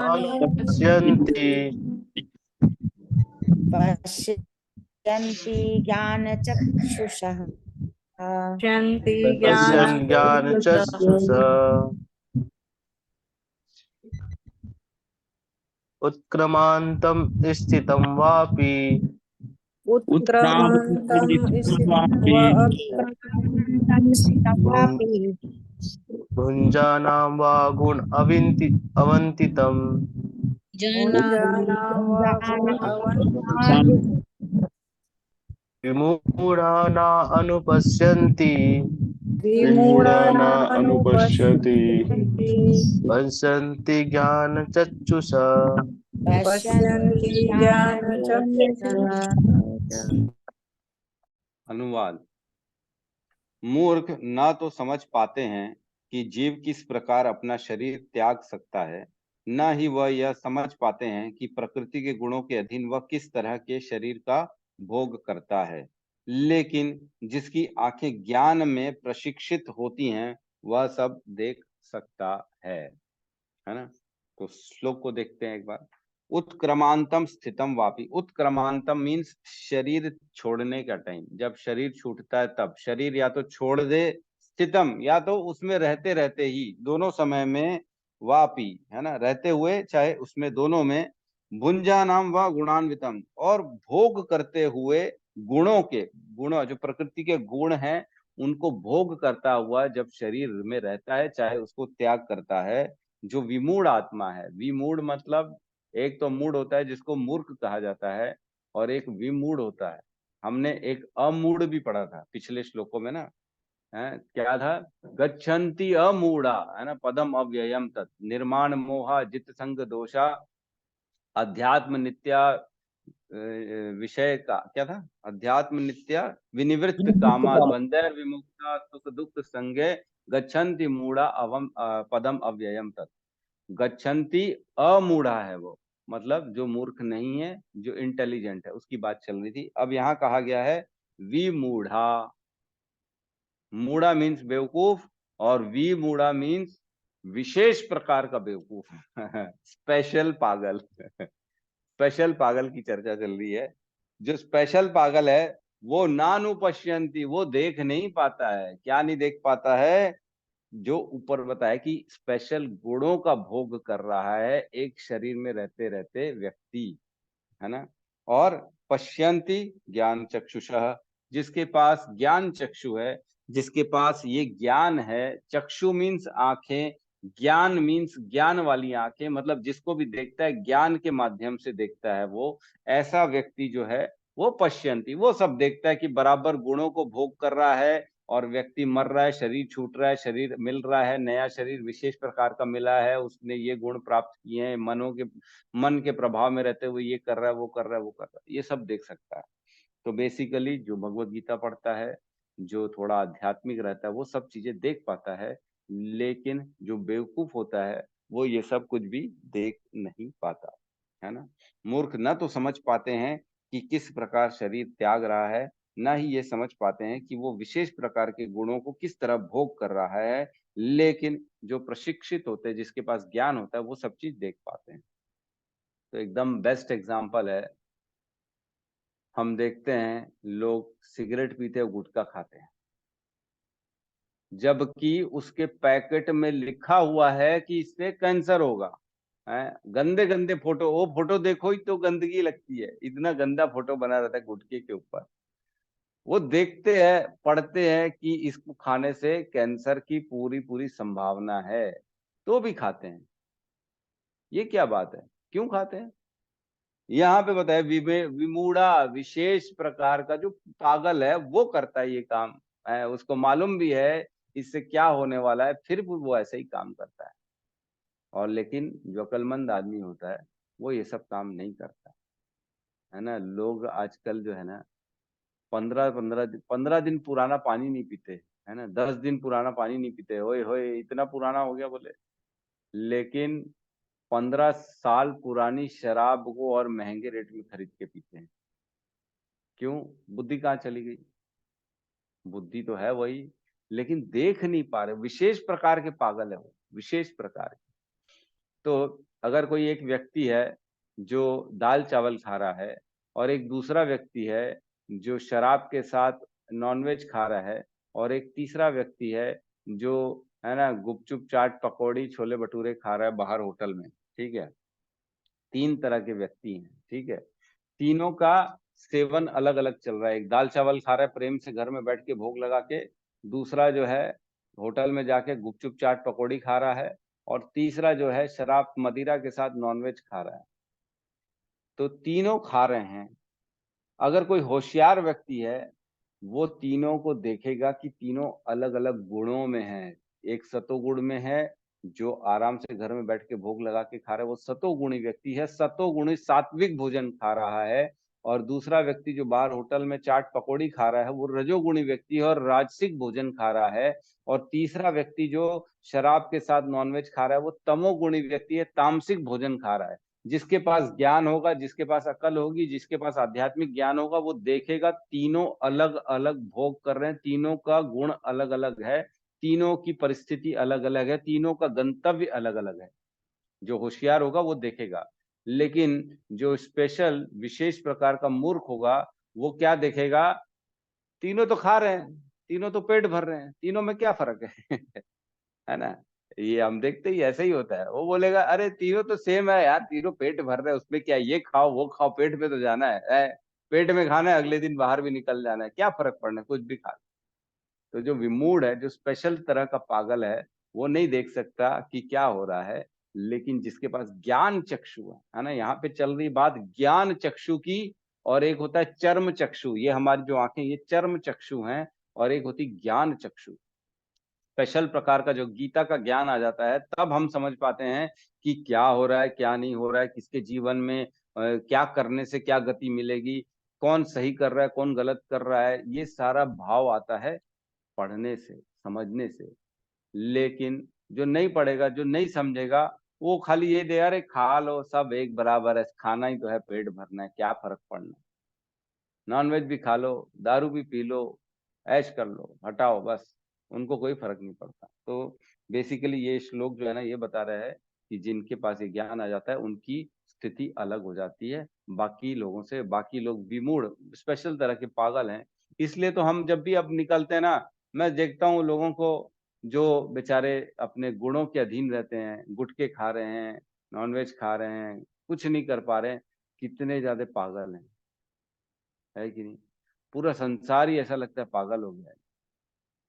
पश्यन्ति ज्ञानचक्षुषः पश्यन् ज्ञानचक्षुषः उत्क्रामन्तं स्थितं वापि उत्क्रामन्तं स्थितं वापि भुञ्जानं वा गुण अवन्तितं विमूढाना अनुपश्यन्ति विमूढाना अनुपश्यति पश्यन्ति ज्ञानचक्षुषा पश्यन्ति ज्ञानचक्षुषः अनुवाद। मूर्ख ना तो समझ पाते हैं कि जीव किस प्रकार अपना शरीर त्याग सकता है, न ही वह यह समझ पाते हैं कि प्रकृति के गुणों के अधीन वह किस तरह के शरीर का भोग करता है। लेकिन जिसकी आंखें ज्ञान में प्रशिक्षित होती हैं वह सब देख सकता है ना। तो श्लोक को देखते हैं एक बार। उत्क्रमांतम स्थितम वापि। उत्क्रमांतम मीन्स शरीर छोड़ने का टाइम, जब शरीर छूटता है तब। शरीर या तो छोड़ दे, स्थितम या तो उसमें रहते रहते ही, दोनों समय में, वापि है ना, रहते हुए चाहे उसमें, दोनों में। भुंजानाम व गुणान्वितम, और भोग करते हुए गुणों के, गुण जो प्रकृति के गुण हैं उनको भोग करता हुआ जब शरीर में रहता है, चाहे उसको त्याग करता है। जो विमूढ़ आत्मा है, विमूढ़ मतलब एक तो मूढ़ होता है जिसको मूर्ख कहा जाता है, और एक विमूढ़ होता है। हमने एक अमूढ़ भी पढ़ा था पिछले श्लोकों में ना, है क्या था, गच्छन्ति अमूढ़ा है ना, पदम अव्ययम तत्, निर्माण मोहा जित संग दोषा अध्यात्म नित्या विषय का क्या था, अध्यात्म नित्या विनिवृत्त कामा द्वंद्वैर विमुक्ता सुख दुख संगे गच्छन्ति मूढ़ा अवम पदम अव्ययम तत्। गच्छन्ति अमूढ़ा है वो, मतलब जो मूर्ख नहीं है, जो इंटेलिजेंट है, उसकी बात चल रही थी। अब यहाँ कहा गया है विमूढ़ा। मूढ़ा मीन्स बेवकूफ, और विमूढ़ा मीन्स विशेष प्रकार का बेवकूफ स्पेशल पागल स्पेशल पागल की चर्चा चल रही है। जो स्पेशल पागल है वो नानुपश्यन्ति, वो देख नहीं पाता है। क्या नहीं देख पाता है? जो ऊपर बताया कि स्पेशल गुणों का भोग कर रहा है एक शरीर में रहते रहते व्यक्ति, है ना। और पश्यन्ति ज्ञान चक्षुषः, जिसके पास ज्ञान चक्षु है, जिसके पास ये ज्ञान है। चक्षु मीन्स आंखें, ज्ञान मीन्स ज्ञान वाली आंखें, मतलब जिसको भी देखता है ज्ञान के माध्यम से देखता है वो। ऐसा व्यक्ति जो है वो पश्यन्ति, वो सब देखता है कि बराबर गुणों को भोग कर रहा है, और व्यक्ति मर रहा है, शरीर छूट रहा है, शरीर मिल रहा है, नया शरीर विशेष प्रकार का मिला है, उसने ये गुण प्राप्त किए हैं, मन के प्रभाव में रहते हुए ये कर रहा है, वो कर रहा है, वो कर रहा है, ये सब देख सकता है। तो बेसिकली जो भगवत गीता पढ़ता है, जो थोड़ा आध्यात्मिक रहता है, वो सब चीजें देख पाता है। लेकिन जो बेवकूफ होता है वो ये सब कुछ भी देख नहीं पाता, है ना। मूर्ख न तो समझ पाते हैं कि किस प्रकार शरीर त्याग रहा है, ना ही ये समझ पाते हैं कि वो विशेष प्रकार के गुणों को किस तरह भोग कर रहा है। लेकिन जो प्रशिक्षित होते हैं, जिसके पास ज्ञान होता है, वो सब चीज देख पाते हैं। तो एकदम बेस्ट एग्जाम्पल है, हम देखते हैं लोग सिगरेट पीते और गुटखा खाते हैं, जबकि उसके पैकेट में लिखा हुआ है कि इससे कैंसर होगा। है गंदे गंदे फोटो, वो फोटो देखो ही तो गंदगी लगती है, इतना गंदा फोटो बना रहता है गुटखे के ऊपर। वो देखते हैं, पढ़ते हैं कि इसको खाने से कैंसर की पूरी पूरी संभावना है, तो भी खाते हैं। ये क्या बात है, क्यों खाते हैं? यहाँ पे बताया विमूढ़ा, विशेष प्रकार का जो पागल है वो करता है ये काम है, उसको मालूम भी है इससे क्या होने वाला है, फिर भी वो ऐसे ही काम करता है। और लेकिन जो अक्लमंद आदमी होता है वो ये सब काम नहीं करता है ना। लोग आजकल जो है ना 15 दिन पुराना पानी नहीं पीते है ना, 10 दिन पुराना पानी नहीं पीते, ओए होए इतना पुराना हो गया बोले। लेकिन 15 साल पुरानी शराब को और महंगे रेट में खरीद के पीते हैं। क्यों? बुद्धि कहाँ चली गई? बुद्धि तो है वही, लेकिन देख नहीं पा रहे। विशेष प्रकार के पागल है वो, विशेष प्रकार के। तो अगर कोई एक व्यक्ति है जो दाल चावल खा रहा है और एक दूसरा व्यक्ति है जो शराब के साथ नॉनवेज खा रहा है और एक तीसरा व्यक्ति है जो है ना गुपचुप चाट पकौड़ी छोले भटूरे खा रहा है बाहर होटल में, ठीक है। 3 तरह के व्यक्ति हैं, ठीक है। तीनों का सेवन अलग अलग चल रहा है। एक दाल चावल खा रहा है प्रेम से घर में बैठ के भोग लगा के, दूसरा जो है होटल में जाके गुपचुप चाट पकौड़ी खा रहा है, और तीसरा जो है शराब मदिरा के साथ नॉनवेज खा रहा है। तो तीनों खा रहे हैं। अगर कोई होशियार व्यक्ति है वो तीनों को देखेगा कि तीनों अलग अलग गुणों में हैं। एक सतोगुण में है जो आराम से घर में बैठ के भोग लगा के खा रहा है, वो सतोगुणी व्यक्ति है, सतोगुणी सात्विक भोजन खा रहा है। और दूसरा व्यक्ति जो बाहर होटल में चाट पकौड़ी खा रहा है वो रजोगुणी व्यक्ति है और राजसिक भोजन खा रहा है। और तीसरा व्यक्ति जो शराब के साथ नॉनवेज खा रहा है वो तमोगुणी व्यक्ति है, तामसिक भोजन खा रहा है। जिसके पास ज्ञान होगा, जिसके पास अकल होगी, जिसके पास आध्यात्मिक ज्ञान होगा, वो देखेगा तीनों अलग अलग भोग कर रहे हैं, तीनों का गुण अलग अलग है, तीनों की परिस्थिति अलग अलग है, तीनों का गंतव्य अलग अलग है। जो होशियार होगा वो देखेगा। लेकिन जो स्पेशल विशेष प्रकार का मूर्ख होगा वो क्या देखेगा? तीनों तो खा रहे हैं, तीनों तो पेट भर रहे हैं, तीनों में क्या फर्क है? है ना। ये हम देखते ही ऐसे ही होता है। वो बोलेगा अरे तीनों तो सेम है यार, तीनों पेट भर रहे हैं, उसमें क्या, ये खाओ वो खाओ, पेट पे तो जाना है, पेट में खाना है, अगले दिन बाहर भी निकल जाना है, क्या फर्क पड़ना है, कुछ भी खा। तो जो विमूढ़ है, जो स्पेशल तरह का पागल है, वो नहीं देख सकता कि क्या हो रहा है। लेकिन जिसके पास ज्ञान चक्षु है ना, यहाँ पे चल रही बात ज्ञान चक्षु की। और एक होता है चर्म चक्षु, ये हमारी जो आंखें ये चर्म चक्षु हैं, और एक होती ज्ञान चक्षु। स्पेशल प्रकार का जो गीता का ज्ञान आ जाता है तब हम समझ पाते हैं कि क्या हो रहा है क्या नहीं हो रहा है, किसके जीवन में क्या करने से क्या गति मिलेगी, कौन सही कर रहा है कौन गलत कर रहा है, ये सारा भाव आता है पढ़ने से, समझने से। लेकिन जो नहीं पढ़ेगा, जो नहीं समझेगा, वो खाली ये दे अरे खा लो सब एक बराबर है, खाना ही तो है, पेट भरना है, क्या फर्क पड़ना है, नॉनवेज भी खा लो, दारू भी पी लो, ऐश कर लो, हटाओ बस, उनको कोई फर्क नहीं पड़ता। तो बेसिकली ये श्लोक जो है ना ये बता रहा है कि जिनके पास ये ज्ञान आ जाता है उनकी स्थिति अलग हो जाती है बाकी लोगों से। बाकी लोग विमूढ़ स्पेशल तरह के पागल हैं। इसलिए तो हम जब भी अब निकलते हैं ना, मैं देखता हूँ लोगों को जो बेचारे अपने गुणों के अधीन रहते हैं, गुटखे खा रहे हैं, नॉनवेज खा रहे हैं, कुछ नहीं कर पा रहे हैं, कितने ज्यादा पागल हैं, है कि नहीं। पूरा संसार ही ऐसा लगता है पागल हो गया है,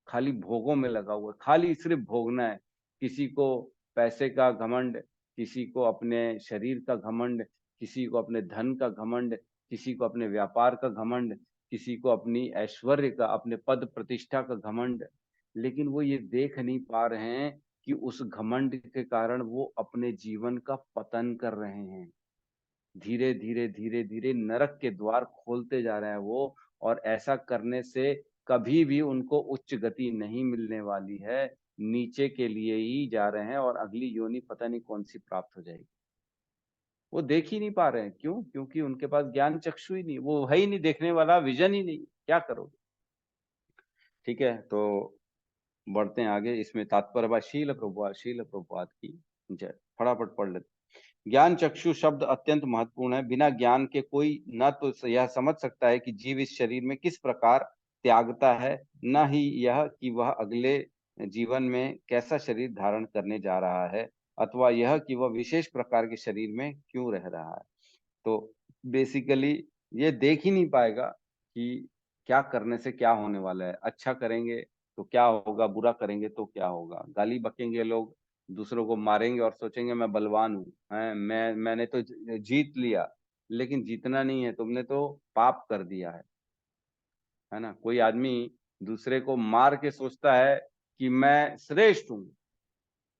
खाली भोगों में लगा हुआ है, खाली सिर्फ भोगना है। किसी को पैसे का घमंड, किसी को अपने शरीर का घमंड, किसी को अपने धन का घमंड, किसी को अपने व्यापार का घमंड, किसी को अपनी ऐश्वर्य का, अपने पद प्रतिष्ठा का घमंड। लेकिन वो ये देख नहीं पा रहे हैं कि उस घमंड के कारण वो अपने जीवन का पतन कर रहे हैं। धीरे धीरे धीरे धीरे नरक के द्वार खोलते जा रहे हैं वो। और ऐसा करने से कभी भी उनको उच्च गति नहीं मिलने वाली है, नीचे के लिए ही जा रहे हैं, और अगली योनि पता नहीं कौन सी प्राप्त हो जाएगी। वो देख ही नहीं पा रहे हैं। क्यों? क्योंकि उनके पास ज्ञान चक्षु ही नहीं, वो है ही नहीं, देखने वाला विजन ही नहीं, क्या करोगे। ठीक है, तो बढ़ते हैं आगे। इसमें तात्पर्य शील प्रभुपाद की जय। फटाफट पढ़ लेते। ज्ञान चक्षु शब्द अत्यंत महत्वपूर्ण है। बिना ज्ञान के कोई न तो यह समझ सकता है कि जीव इस शरीर में किस प्रकार त्यागता है, न ही यह कि वह अगले जीवन में कैसा शरीर धारण करने जा रहा है, अथवा यह कि वह विशेष प्रकार के शरीर में क्यों रह रहा है। तो बेसिकली ये देख ही नहीं पाएगा कि क्या करने से क्या होने वाला है। अच्छा करेंगे तो क्या होगा, बुरा करेंगे तो क्या होगा। गाली बकेंगे लोग, दूसरों को मारेंगे और सोचेंगे मैं बलवान हूँ, मैंने तो जीत लिया। लेकिन जीतना नहीं है, तुमने तो पाप कर दिया है ना। कोई आदमी दूसरे को मार के सोचता है कि मैं श्रेष्ठ हूँ,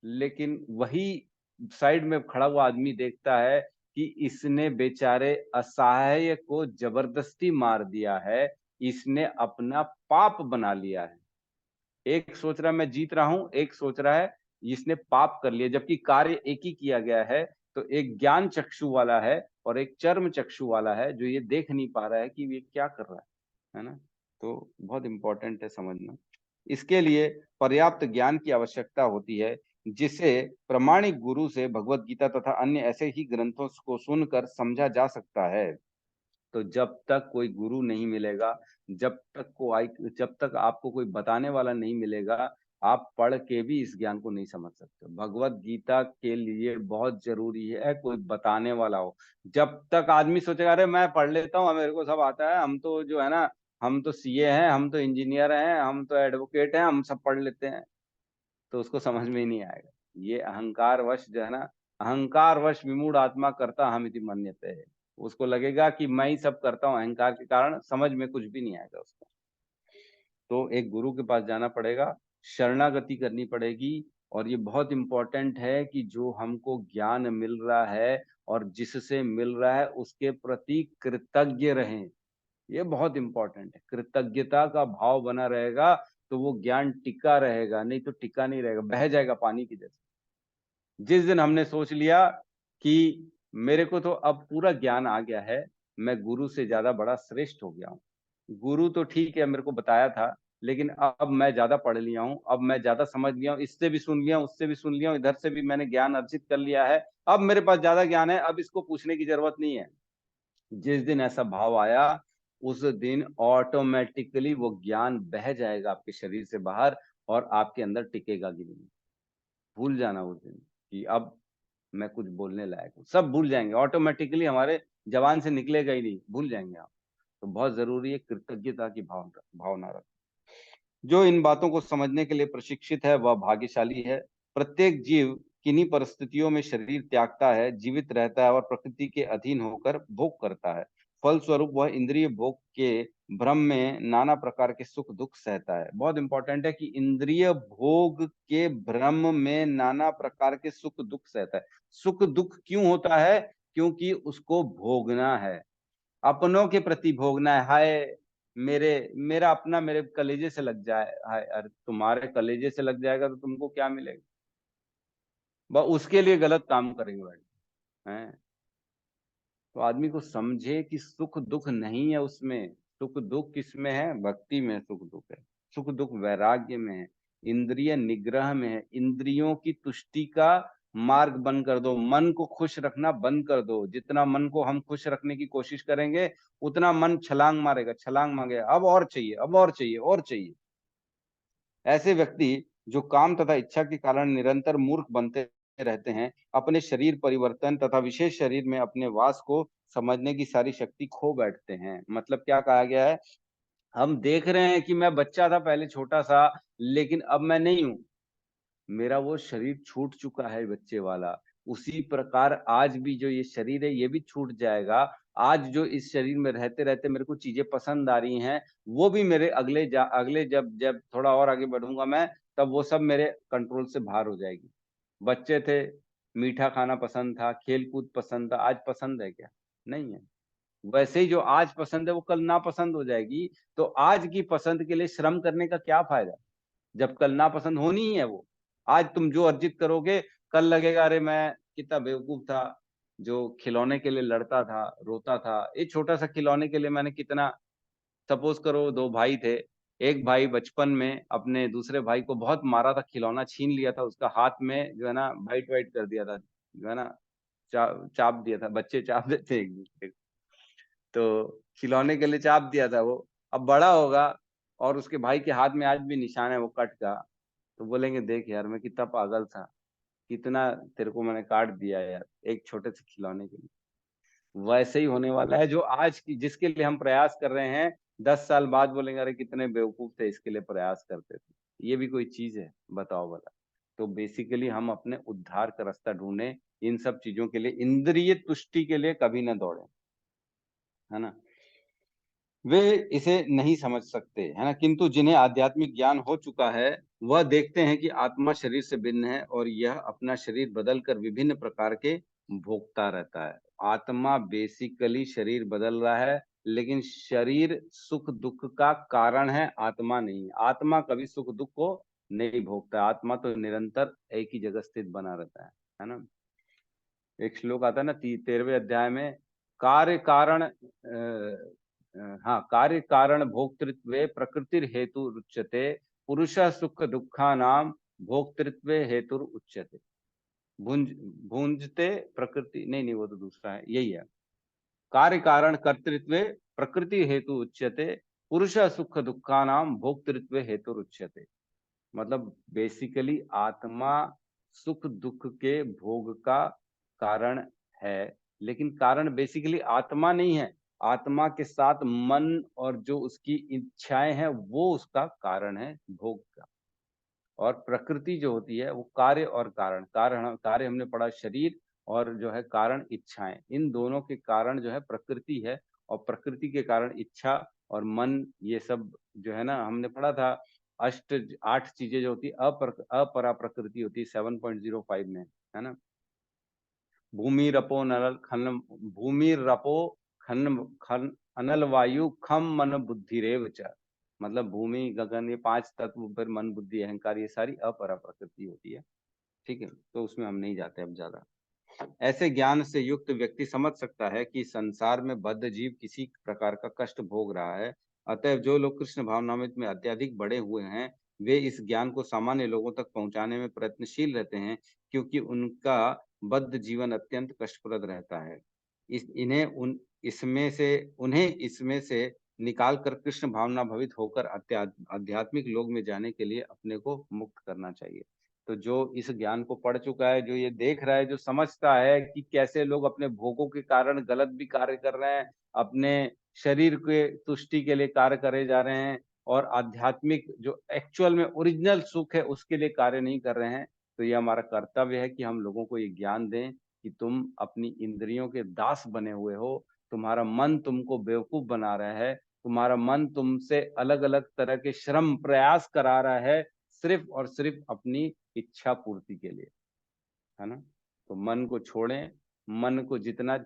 लेकिन वही साइड में खड़ा हुआ आदमी देखता है कि इसने बेचारे असहाय को जबरदस्ती मार दिया है, इसने अपना पाप बना लिया है। एक सोच रहा है मैं जीत रहा हूं, एक सोच रहा है इसने पाप कर लिया, जबकि कार्य एक ही किया गया है। तो एक ज्ञान चक्षु वाला है और एक चर्म चक्षु वाला है, जो ये देख नहीं पा रहा है कि ये क्या कर रहा है ना। तो बहुत इंपॉर्टेंट है समझना। इसके लिए पर्याप्त ज्ञान की आवश्यकता होती है, जिसे प्रामाणिक गुरु से भगवत गीता तथा अन्य ऐसे ही ग्रंथों को सुनकर समझा जा सकता है। तो जब तक कोई गुरु नहीं मिलेगा, जब तक आपको कोई बताने वाला नहीं मिलेगा, आप पढ़ के भी इस ज्ञान को नहीं समझ सकते। भगवत गीता के लिए बहुत जरूरी है कोई बताने वाला हो। जब तक आदमी सोचेगा अरे मैं पढ़ लेता हूँ, मेरे को सब आता है, हम तो जो है ना, हम तो सीए हैं, हम तो इंजीनियर हैं, हम तो एडवोकेट हैं, हम सब पढ़ लेते हैं, तो उसको समझ में ही नहीं आएगा। ये अहंकार वश जो है ना, अहंकार वश विमूढ़ आत्मा करता हम इति मन्यते है। उसको लगेगा कि मैं ही सब करता हूँ, अहंकार के कारण समझ में कुछ भी नहीं आएगा उसको। तो एक गुरु के पास जाना पड़ेगा, शरणागति करनी पड़ेगी। और ये बहुत इंपॉर्टेंट है कि जो हमको ज्ञान मिल रहा है और जिससे मिल रहा है उसके प्रति कृतज्ञ रहें। ये बहुत इंपॉर्टेंट है। कृतज्ञता का भाव बना रहेगा तो वो ज्ञान टिका रहेगा, नहीं तो टिका नहीं रहेगा, बह जाएगा पानी की जैसे। जिस दिन हमने सोच लिया कि मेरे को तो अब पूरा ज्ञान आ गया है, मैं गुरु से ज्यादा बड़ा श्रेष्ठ हो गया हूँ, गुरु तो ठीक है मेरे को बताया था, लेकिन अब मैं ज्यादा पढ़ लिया हूँ, अब मैं ज्यादा समझ लिया हूँ, इससे भी सुन लिया हूँ, उससे भी सुन लिया हूँ, इधर से भी मैंने ज्ञान अर्जित कर लिया है, अब मेरे पास ज्यादा ज्ञान है, अब इसको पूछने की जरूरत नहीं है। जिस दिन ऐसा भाव आया, उस दिन ऑटोमेटिकली वो ज्ञान बह जाएगा आपके शरीर से बाहर और आपके अंदर टिकेगा भी नहीं। भूल जाना उस दिन कि अब मैं कुछ बोलने लायक हूँ, सब भूल जाएंगे ऑटोमेटिकली, हमारे जबान से निकलेगा ही नहीं, भूल जाएंगे आप। तो बहुत जरूरी है कृतज्ञता की भावना रखना। जो इन बातों को समझने के लिए प्रशिक्षित है वह भाग्यशाली है। प्रत्येक जीव किन्हीं परिस्थितियों में शरीर त्यागता है, जीवित रहता है और प्रकृति के अधीन होकर भोग करता है। फलस्वरूप वह इंद्रिय भोग के भ्रम में नाना प्रकार के सुख दुख सहता है। बहुत इंपॉर्टेंट है कि इंद्रिय भोग के भ्रम में नाना प्रकार के सुख दुख सहता है। सुख दुख क्यों होता है? क्योंकि उसको भोगना है, अपनों के प्रति भोगना है। हाय मेरा अपना मेरे कलेजे से लग जाए, हाय अरे तुम्हारे कलेजे से लग जाएगा तो तुमको क्या मिलेगा? बस उसके लिए गलत काम करेंगे भाई हैं। तो आदमी को समझे कि सुख दुख नहीं है उसमें, सुख दुख किसमें है? भक्ति में सुख दुख है, सुख दुख वैराग्य में है, इंद्रिय निग्रह में है। इंद्रियों की तुष्टि का मार्ग बंद कर दो, मन को खुश रखना बंद कर दो। जितना मन को हम खुश रखने की कोशिश करेंगे उतना मन छलांग मारेगा, छलांग मांगेगा, अब और चाहिए, अब और चाहिए, और चाहिए। ऐसे व्यक्ति जो काम तथा इच्छा के कारण निरंतर मूर्ख बनते रहते हैं, अपने शरीर परिवर्तन तथा विशेष शरीर में अपने वास को समझने की सारी शक्ति खो बैठते हैं। मतलब क्या कहा गया है? हम देख रहे हैं कि मैं बच्चा था पहले छोटा सा, लेकिन अब मैं नहीं हूं, मेरा वो शरीर छूट चुका है बच्चे वाला। उसी प्रकार आज भी जो ये शरीर है ये भी छूट जाएगा। आज जो इस शरीर में रहते रहते मेरे को चीजें पसंद आ रही हैं, वो भी मेरे अगले जब जब थोड़ा और आगे बढ़ूंगा मैं, तब वो सब मेरे कंट्रोल से बाहर हो जाएगी। बच्चे थे, मीठा खाना पसंद था, खेल कूद पसंद था, आज पसंद है क्या? नहीं है। वैसे ही जो आज पसंद है वो कल नापसंद हो जाएगी। तो आज की पसंद के लिए श्रम करने का क्या फायदा, जब कल नापसंद होनी ही है वो। आज तुम जो अर्जित करोगे, कल लगेगा अरे मैं कितना बेवकूफ था जो खिलौने के लिए लड़ता था, रोता था। ये छोटा सा खिलौने के लिए मैंने कितना, सपोज करो दो भाई थे, एक भाई बचपन में अपने दूसरे भाई को बहुत मारा था, खिलौना छीन लिया था उसका, हाथ में जो है ना वाइट वाइट कर दिया था, जो है ना चाप दिया था, बच्चे चाप देते हैं एक दूसरे को, तो खिलौने के लिए चाप दिया था वो। अब बड़ा होगा और उसके भाई के हाथ में आज भी निशान है वो कट का, तो बोलेंगे देख यार मैं कितना पागल था, कितना तेरे को मैंने काट दिया यार एक छोटे से खिलौने के लिए। वैसे ही होने वाला है, जो आज की जिसके लिए हम प्रयास कर रहे हैं, 10 साल बाद बोलेंगे अरे कितने बेवकूफ थे, इसके लिए प्रयास करते थे। ये भी कोई चीज है? बताओ भला। तो बेसिकली हम अपने उद्धार का रास्ता ढूंढें, इन सब चीजों के लिए, इंद्रिय तुष्टि के लिए कभी ना दौड़े, है ना। वे इसे नहीं समझ सकते, है ना। किंतु जिन्हें आध्यात्मिक ज्ञान हो चुका है वह देखते हैं कि आत्मा शरीर से भिन्न है और यह अपना शरीर बदलकर विभिन्न प्रकार के भोगता रहता है। आत्मा बेसिकली शरीर बदल रहा है, लेकिन शरीर सुख दुख का कारण है, आत्मा नहीं है। आत्मा कभी सुख दुख को नहीं भोगता, आत्मा तो निरंतर एक ही जगह स्थित बना रहता है ना। एक श्लोक आता है ना 13वें अध्याय में, कार्य कारण कार्य कारण भोक्तृत्वे प्रकृतिर हेतु उच्यते, पुरुष सुख दुखानाम भोक्तृत्वे हेतु उच्यते। भुंज भुंजते प्रकृति, नहीं वो तो दूसरा है, यही है। कार्य कारण कर्तृत्वे प्रकृति हेतु उच्यते, पुरुष सुख दुखानाम भोक्तृत्वे हेतु उच्यते। मतलब बेसिकली आत्मा सुख दुख के भोग का कारण है, लेकिन कारण बेसिकली आत्मा नहीं है। आत्मा के साथ मन और जो उसकी इच्छाएं हैं वो उसका कारण है भोग का। और प्रकृति जो होती है वो कार्य और कारण, कार्य हमने पढ़ा शरीर, और जो है कारण इच्छाएं, इन दोनों के कारण जो है प्रकृति है। और प्रकृति के कारण इच्छा और मन, ये सब जो है ना हमने पढ़ा था। 8 चीजें जो होती है अपरा प्रकृति होती है 7.05 में, है ना। भूमि रपो नल खन, भूमि रपो खन खन अनल वायु खम मन बुद्धि रेव च। मतलब भूमि गगन, ये 5 तत्व, फिर मन बुद्धि अहंकार, ये सारी अपरा प्रकृति होती है। ठीक है, तो उसमें हम नहीं जाते अब ज्यादा। ऐसे ज्ञान से युक्त व्यक्ति समझ सकता है कि संसार में बद्ध जीव किसी प्रकार का कष्ट भोग रहा है। अतएव जो लोग कृष्ण भावनामृत में अत्यधिक बढ़े हुए हैं वे इस ज्ञान को सामान्य लोगों तक पहुंचाने में प्रयत्नशील रहते हैं, क्योंकि उनका बद्ध जीवन अत्यंत कष्टप्रद रहता है। उन्हें इसमें से निकाल कर कृष्ण भावना भवित होकर आध्यात्मिक लोक में जाने के लिए अपने को मुक्त करना चाहिए। तो जो इस ज्ञान को पढ़ चुका है, जो ये देख रहा है, जो समझता है कि कैसे लोग अपने भोगों के कारण गलत भी कार्य कर रहे हैं, अपने शरीर के तुष्टि के लिए कार्य करे जा रहे हैं, और आध्यात्मिक जो एक्चुअल में ओरिजिनल सुख है उसके लिए कार्य नहीं कर रहे हैं, तो ये हमारा कर्तव्य है कि हम लोगों को ये ज्ञान दें कि तुम अपनी इंद्रियों के दास बने हुए हो, तुम्हारा मन तुमको बेवकूफ बना रहा है, तुम्हारा मन तुमसे अलग अलग तरह के श्रम प्रयास करा रहा है, सिर्फ और सिर्फ अपनी इच्छा पूर्ति के लिए, है ना। तो मन को छोड़ें, मन को जितना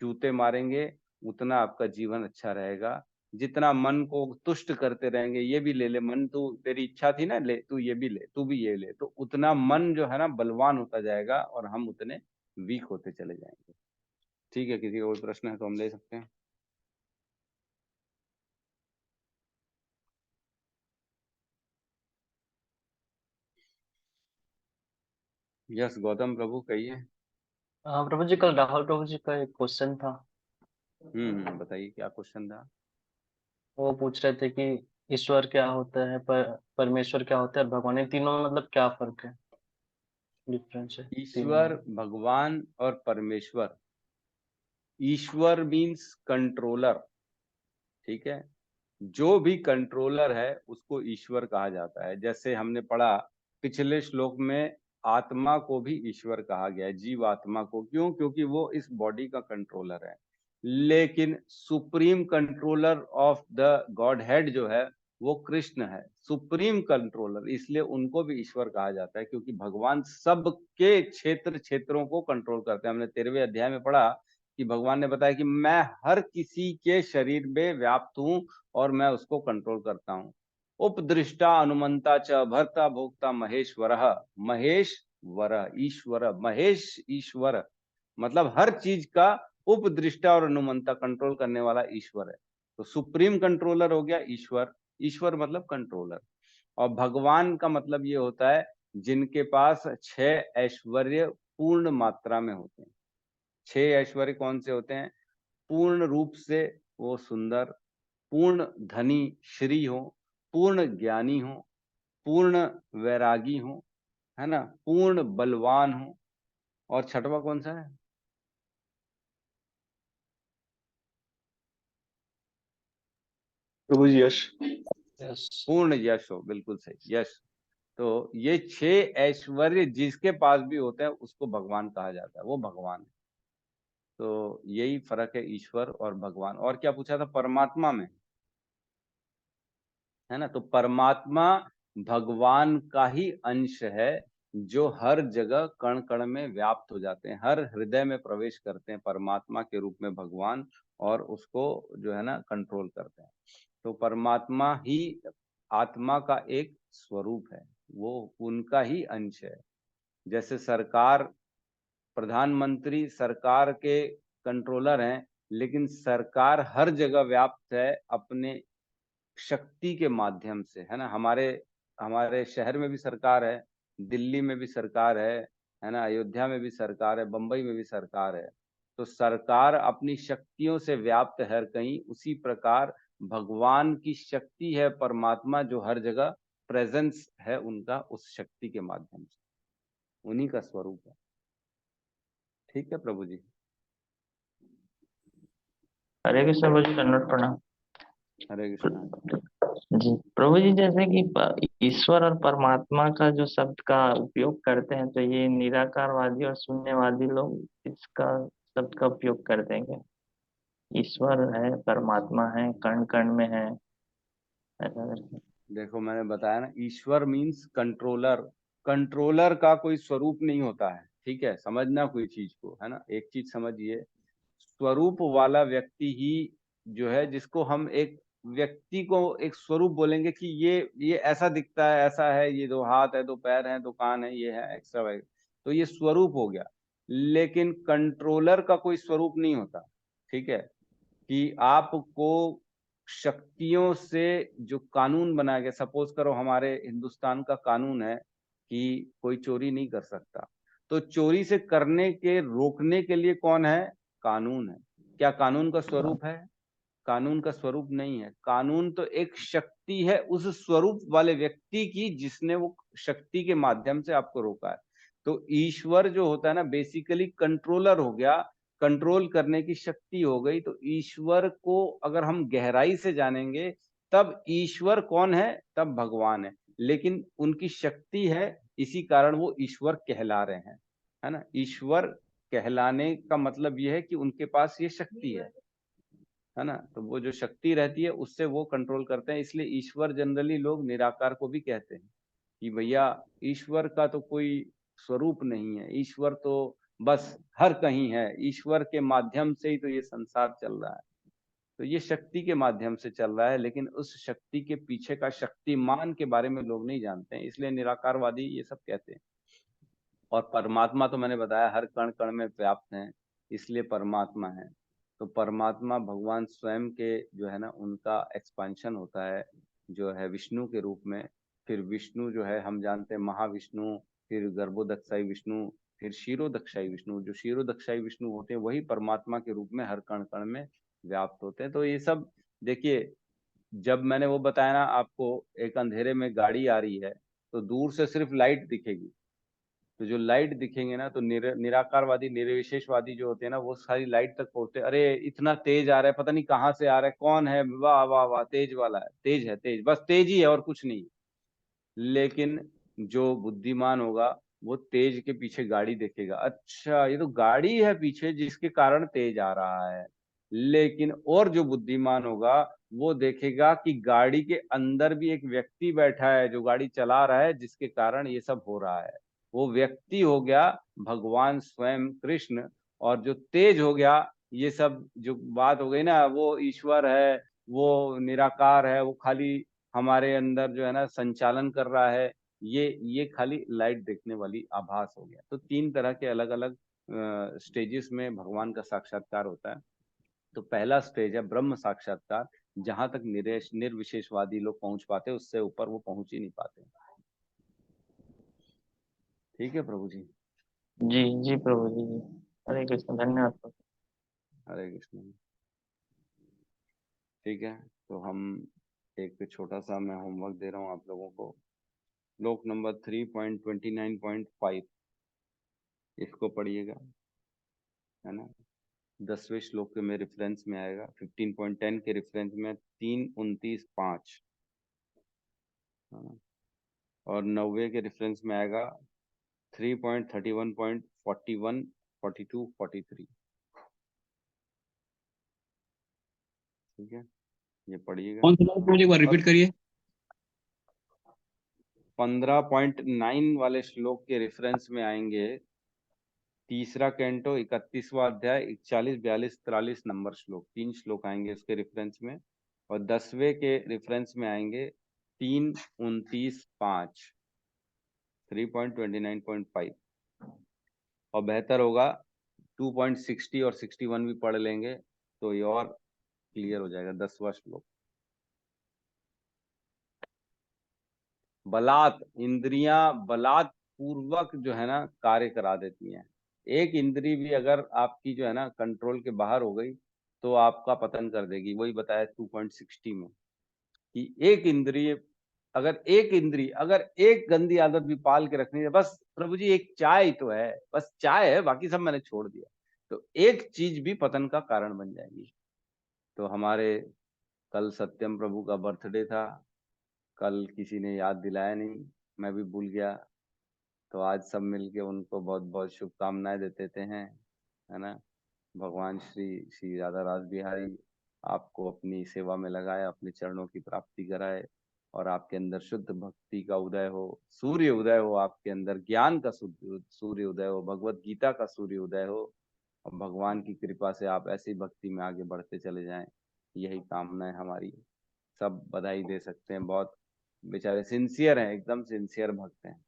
जूते मारेंगे उतना आपका जीवन अच्छा रहेगा। जितना मन को तुष्ट करते रहेंगे, ये भी ले ले मन, तू तेरी इच्छा थी ना, ले तू ये भी ले, तू भी ये ले, तो उतना मन जो है ना बलवान होता जाएगा और हम उतने वीक होते चले जाएंगे। ठीक है, किसी और प्रश्न है तो हम ले सकते हैं। यस गौतम प्रभु कहिए। हाँ प्रभु जी, कल राहुल प्रभु जी का एक क्वेश्चन था। बताइए क्या क्वेश्चन था। वो पूछ रहे थे कि ईश्वर क्या होता है, परमेश्वर क्या होता है, और भगवान, इन तीनों में मतलब क्या फर्क है, डिफरेंस है तीनों ईश्वर, में। भगवान और परमेश्वर। ईश्वर मीन्स कंट्रोलर, ठीक है। जो भी कंट्रोलर है उसको ईश्वर कहा जाता है। जैसे हमने पढ़ा पिछले श्लोक में, आत्मा को भी ईश्वर कहा गया है, जीव आत्मा को। क्यों? क्योंकि वो इस बॉडी का कंट्रोलर है। लेकिन supreme controller of the God head जो है वो कृष्ण है, सुप्रीम कंट्रोलर, इसलिए उनको भी ईश्वर कहा जाता है, क्योंकि भगवान सबके क्षेत्रों को कंट्रोल करते हैं। हमने 13वें अध्याय में पढ़ा कि भगवान ने बताया कि मैं हर किसी के शरीर में व्याप्त हूं और मैं उसको कंट्रोल करता हूं। उपदृष्टा अनुमंता च भर्ता भोक्ता महेश्वर, महेश्वर ईश्वर, महेश ईश्वर, मतलब हर चीज का उपदृष्टा और अनुमंता, कंट्रोल करने वाला ईश्वर है। तो सुप्रीम कंट्रोलर हो गया ईश्वर, ईश्वर मतलब कंट्रोलर। और भगवान का मतलब ये होता है जिनके पास 6 ऐश्वर्य पूर्ण मात्रा में होते हैं। 6 ऐश्वर्य कौन से होते हैं? पूर्ण रूप से वो सुंदर, पूर्ण धनी श्री हो, पूर्ण ज्ञानी हो, पूर्ण वैरागी हो, है ना, पूर्ण बलवान हो, और छठवा कौन सा है? प्रभु जी यश। यस। पूर्ण यश हो, बिल्कुल सही, यश। तो ये 6 ऐश्वर्य जिसके पास भी होते हैं उसको भगवान कहा जाता है, वो भगवान है। तो यही फर्क है ईश्वर और भगवान। और क्या पूछा था परमात्मा में? है ना। तो परमात्मा भगवान का ही अंश है जो हर जगह कण कण में व्याप्त हो जाते हैं, हर हृदय में प्रवेश करते हैं परमात्मा के रूप में भगवान, और उसको जो है ना कंट्रोल करते हैं। तो परमात्मा ही आत्मा का एक स्वरूप है, वो उनका ही अंश है। जैसे सरकार, प्रधानमंत्री सरकार के कंट्रोलर हैं, लेकिन सरकार हर जगह व्याप्त है अपने शक्ति के माध्यम से, है ना। हमारे हमारे शहर में भी सरकार है, दिल्ली में भी सरकार है ना, अयोध्या में भी सरकार है, बंबई में भी सरकार है। तो सरकार अपनी शक्तियों से व्याप्त है हर कहीं, उसी प्रकार भगवान की शक्ति है परमात्मा जो हर जगह प्रेजेंस है उनका, उस शक्ति के माध्यम से, उन्हीं का स्वरूप है। ठीक है प्रभु जी। हरे कृष्ण प्रभु जी, दंडवत प्रणाम। हरे कृष्णा। जी प्रभु जी, जैसे कि ईश्वर और परमात्मा का जो शब्द का उपयोग करते हैं, तो ये निराकारवादी और शून्यवादी लोग इसका शब्द का उपयोग करते हैं क्या? ईश्वर है, परमात्मा है, कण कण में है, ऐसा करके। देखो मैंने बताया ना, ईश्वर मीन्स कंट्रोलर। कंट्रोलर का कोई स्वरूप नहीं होता है, ठीक है, समझना कोई चीज को, है ना। एक चीज समझिए, स्वरूप वाला व्यक्ति ही जो है, जिसको हम एक व्यक्ति को एक स्वरूप बोलेंगे कि ये ऐसा दिखता है, ऐसा है, ये 2 हाथ है, 2 पैर है, 2 कान है, ये है एक्स्ट्रा वाई, तो ये स्वरूप हो गया। लेकिन कंट्रोलर का कोई स्वरूप नहीं होता, ठीक है, कि आपको शक्तियों से जो कानून बनाया गया, सपोज करो हमारे हिंदुस्तान का कानून है कि कोई चोरी नहीं कर सकता, तो चोरी से करने के रोकने के लिए कौन है? कानून है। क्या कानून का स्वरूप है? कानून का स्वरूप नहीं है। कानून तो एक शक्ति है उस स्वरूप वाले व्यक्ति की, जिसने वो शक्ति के माध्यम से आपको रोका है। तो ईश्वर जो होता है ना, बेसिकली कंट्रोलर हो गया, कंट्रोल करने की शक्ति हो गई। तो ईश्वर को अगर हम गहराई से जानेंगे, तब ईश्वर कौन है? तब भगवान है। लेकिन उनकी शक्ति है, इसी कारण वो ईश्वर कहला रहे हैं, है ना। ईश्वर कहलाने का मतलब ये है कि उनके पास ये शक्ति है ना। तो वो जो शक्ति रहती है उससे वो कंट्रोल करते हैं। इसलिए ईश्वर जनरली लोग निराकार को भी कहते हैं कि भैया ईश्वर का तो कोई स्वरूप नहीं है, ईश्वर तो बस हर कहीं है, ईश्वर के माध्यम से ही तो ये संसार चल रहा है। तो ये शक्ति के माध्यम से चल रहा है, लेकिन उस शक्ति के पीछे का शक्तिमान के बारे में लोग नहीं जानते हैं, इसलिए निराकारवादी ये सब कहते हैं। और परमात्मा तो मैंने बताया हर कण कण में व्याप्त है, इसलिए परमात्मा है। तो परमात्मा भगवान स्वयं के जो है ना, उनका एक्सपांशन होता है जो है विष्णु के रूप में। फिर विष्णु जो है हम जानते हैं महाविष्णु, फिर गर्भोदक्षाई विष्णु, फिर क्षीरोदक्षाई विष्णु। जो क्षीरोदक्षाई विष्णु होते हैं वही परमात्मा के रूप में हर कण कण में व्याप्त होते हैं। तो ये सब देखिए, जब मैंने वो बताया ना आपको, एक अंधेरे में गाड़ी आ रही है तो दूर से सिर्फ लाइट दिखेगी, तो जो लाइट दिखेंगे ना, तो निराकारवादी निर्विशेषवादी जो होते हैं ना, वो सारी लाइट तक पहुंचते, अरे इतना तेज आ रहा है, पता नहीं कहाँ से आ रहा है, कौन है, वाह वाह वाह, तेज वाला है, तेज है, तेज, बस तेज ही है और कुछ नहीं। लेकिन जो बुद्धिमान होगा वो तेज के पीछे गाड़ी देखेगा, अच्छा ये तो गाड़ी है पीछे जिसके कारण तेज आ रहा है। लेकिन और जो बुद्धिमान होगा वो देखेगा कि गाड़ी के अंदर भी एक व्यक्ति बैठा है जो गाड़ी चला रहा है, जिसके कारण ये सब हो रहा है। वो व्यक्ति हो गया भगवान स्वयं कृष्ण, और जो तेज हो गया, ये सब जो बात हो गई ना, वो ईश्वर है, वो निराकार है, वो खाली हमारे अंदर जो है ना संचालन कर रहा है, ये खाली लाइट देखने वाली आभास हो गया। तो 3 तरह के अलग अलग स्टेजेस में भगवान का साक्षात्कार होता है। तो पहला स्टेज है ब्रह्म साक्षात्कार, जहां तक निर्विशेषवादी लोग पहुंच पाते, उससे ऊपर वो पहुंच ही नहीं पाते। ठीक है प्रभु जी। जी जी प्रभु जी, जी। हरे कृष्ण, धन्यवाद प्रभु। हरे कृष्ण। ठीक है, तो हम एक छोटा सा मैं होमवर्क दे रहा हूँ आप लोगों को। श्लोक नंबर 3.29.5 इसको पढ़िएगा, है ना। 10वें श्लोक के में रेफरेंस में आएगा, 15.10 के रेफरेंस में 3:29.5, है ना। और 90 के रेफरेंस में आएगा 3.31.41, 42, 43। ठीक है, ये पढ़िएगा। कौन सा प्रभु जी, एक बार रिपीट करिए। 15.9 वाले श्लोक के रेफरेंस में आएंगे। तीसरा कैंटो 31वां अध्याय 41, 42, 43 नंबर श्लोक, 3 श्लोक आएंगे उसके रेफरेंस में। और 10वें के रेफरेंस में आएंगे 3, 29, 5, 3.29.5। और बेहतर होगा 2.60 और 61 भी पढ़ लेंगे तो ये और क्लियर हो जाएगा। 10वां श्लोक, बलात्, इंद्रियां बलात् पूर्वक जो है ना कार्य करा देती हैं। एक इंद्री भी अगर आपकी जो है ना कंट्रोल के बाहर हो गई तो आपका पतन कर देगी। वही बताया 2.60 में कि एक इंद्रिय अगर एक गंदी आदत भी पाल के रखनी है, बस प्रभु जी एक चाय ही तो है, बस चाय है, बाकी सब मैंने छोड़ दिया, तो एक चीज भी पतन का कारण बन जाएगी। तो हमारे कल सत्यम प्रभु का बर्थडे था, कल किसी ने याद दिलाया नहीं, मैं भी भूल गया, तो आज सब मिलके उनको बहुत बहुत शुभकामनाएं देते हैं, है ना। भगवान श्री श्री राधा रास बिहारी आपको अपनी सेवा में लगाए, अपने चरणों की प्राप्ति कराए और आपके अंदर शुद्ध भक्ति का उदय हो, सूर्य उदय हो, आपके अंदर ज्ञान का सूर्य उदय हो, भगवत गीता का सूर्य उदय हो, और भगवान की कृपा से आप ऐसी भक्ति में आगे बढ़ते चले जाएं। यही कामना है हमारी। सब बधाई दे सकते हैं, बहुत बेचारे सिंसियर हैं, एकदम सिंसियर भक्त हैं।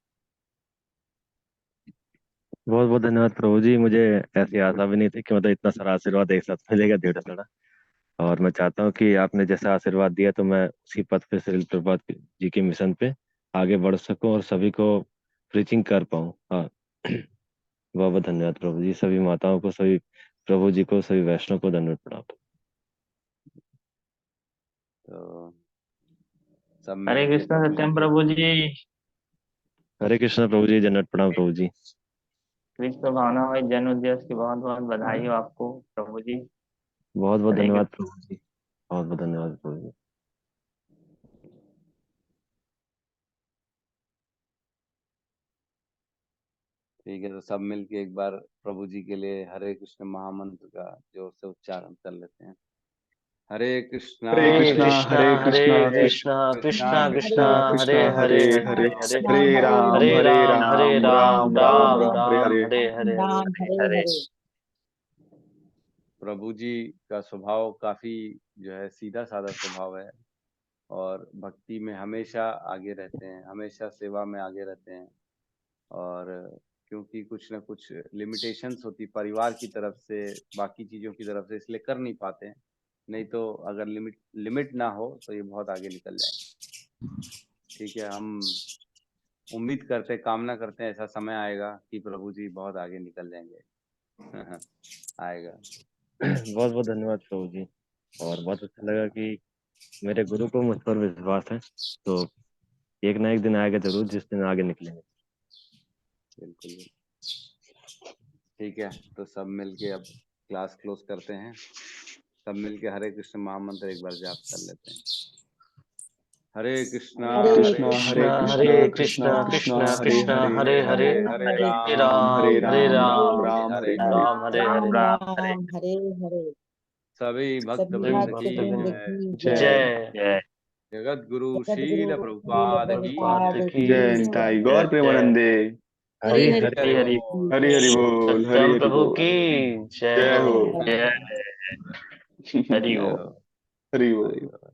बहुत बहुत धन्यवाद प्रभु जी। मुझे ऐसी आशा भी नहीं थी कि मतलब इतना सारा आशीर्वाद एक साथ मिलेगा ढेर सारा। और मैं चाहता हूँ कि आपने जैसा आशीर्वाद दिया तो मैं उसी पथ पे श्रील प्रभुपाद जी के मिशन पे आगे बढ़ सकूं और सभी को प्रीचिंग कर पाऊँ। हाँ बहुत बहुत धन्यवाद प्रभु जी। सभी माताओं को, सभी प्रभु जी को, सभी वैष्णव को धन्यवाद प्रणाम। तो सब हरे मिलके कृष्णा प्रभु सत्यम जी प्रभु जी। हरे कृष्ण प्रभु जी, धन्यवाद प्रणाम प्रभु जी। विश्व भावनामय जन्म दिवस की बहुत बहुत बधाई हो आपको प्रभु जी। बहुत बहुत हरे धन्यवाद कृष्ण। प्रभु जी, बहुत बहुत धन्यवाद प्रभु जी। ठीक है, तो सब मिलके एक बार प्रभु जी के लिए हरे कृष्ण महामंत्र का जोर से उच्चारण कर लेते हैं। हरे कृष्णा हरे कृष्णा हरे कृष्णा कृष्णा कृष्णा हरे हरे हरे हरे हरे राम हरे राम राम राम राम राम हरे राम हरे। हरे हरे राम हरे हरे हरे। प्रभु जी का स्वभाव काफी जो है सीधा साधा स्वभाव है और भक्ति में हमेशा आगे रहते हैं, हमेशा सेवा में आगे रहते हैं। और क्योंकि कुछ ना कुछ लिमिटेशंस होती परिवार की तरफ से, बाकी चीजों की तरफ से, इसलिए कर नहीं पाते हैं। नहीं तो अगर लिमिट ना हो तो ये बहुत आगे निकल जाएंगे। ठीक है, हम उम्मीद करते हैं, कामना करते हैं ऐसा समय आएगा कि प्रभु जी बहुत आगे निकल जाएंगे। आएगा। बहुत बहुत धन्यवाद प्रभु जी। और बहुत अच्छा लगा कि मेरे गुरु को मुझ पर विश्वास है, तो एक ना एक दिन आएगा जरूर जिस दिन आगे निकलेंगे। बिल्कुल। ठीक है, तो सब मिलके अब क्लास क्लोज करते हैं। सब मिलके हरे कृष्ण महामंत्र एक बार जाप कर लेते हैं। हरे कृष्णा कृष्णा कृष्णा हरे हरे कृष्णा कृष्णा कृष्णा कृष्णा हरे कृष्णा हरे हरे हरे हरे हरे राम हरे राम राम हरे हरे राम। हरे। राम राम हरे हरे। सभी भक्त सभी वृंद भक्त की वृंद जय। की जय। जय। जय जगत गुरु जगद्गुरु शील श्रील प्रभुपाद की प्रभुपाद जय। की जय निताई गौर जय प्रेमानंदे। हरि हरि हरि हरि हरि बोल। हरि हरि बोल, हरि सत्यम हरि प्रभु बोल। की जय जय हो हो। जय हरि जय हो। हो। हरि बोल। हरि बोल।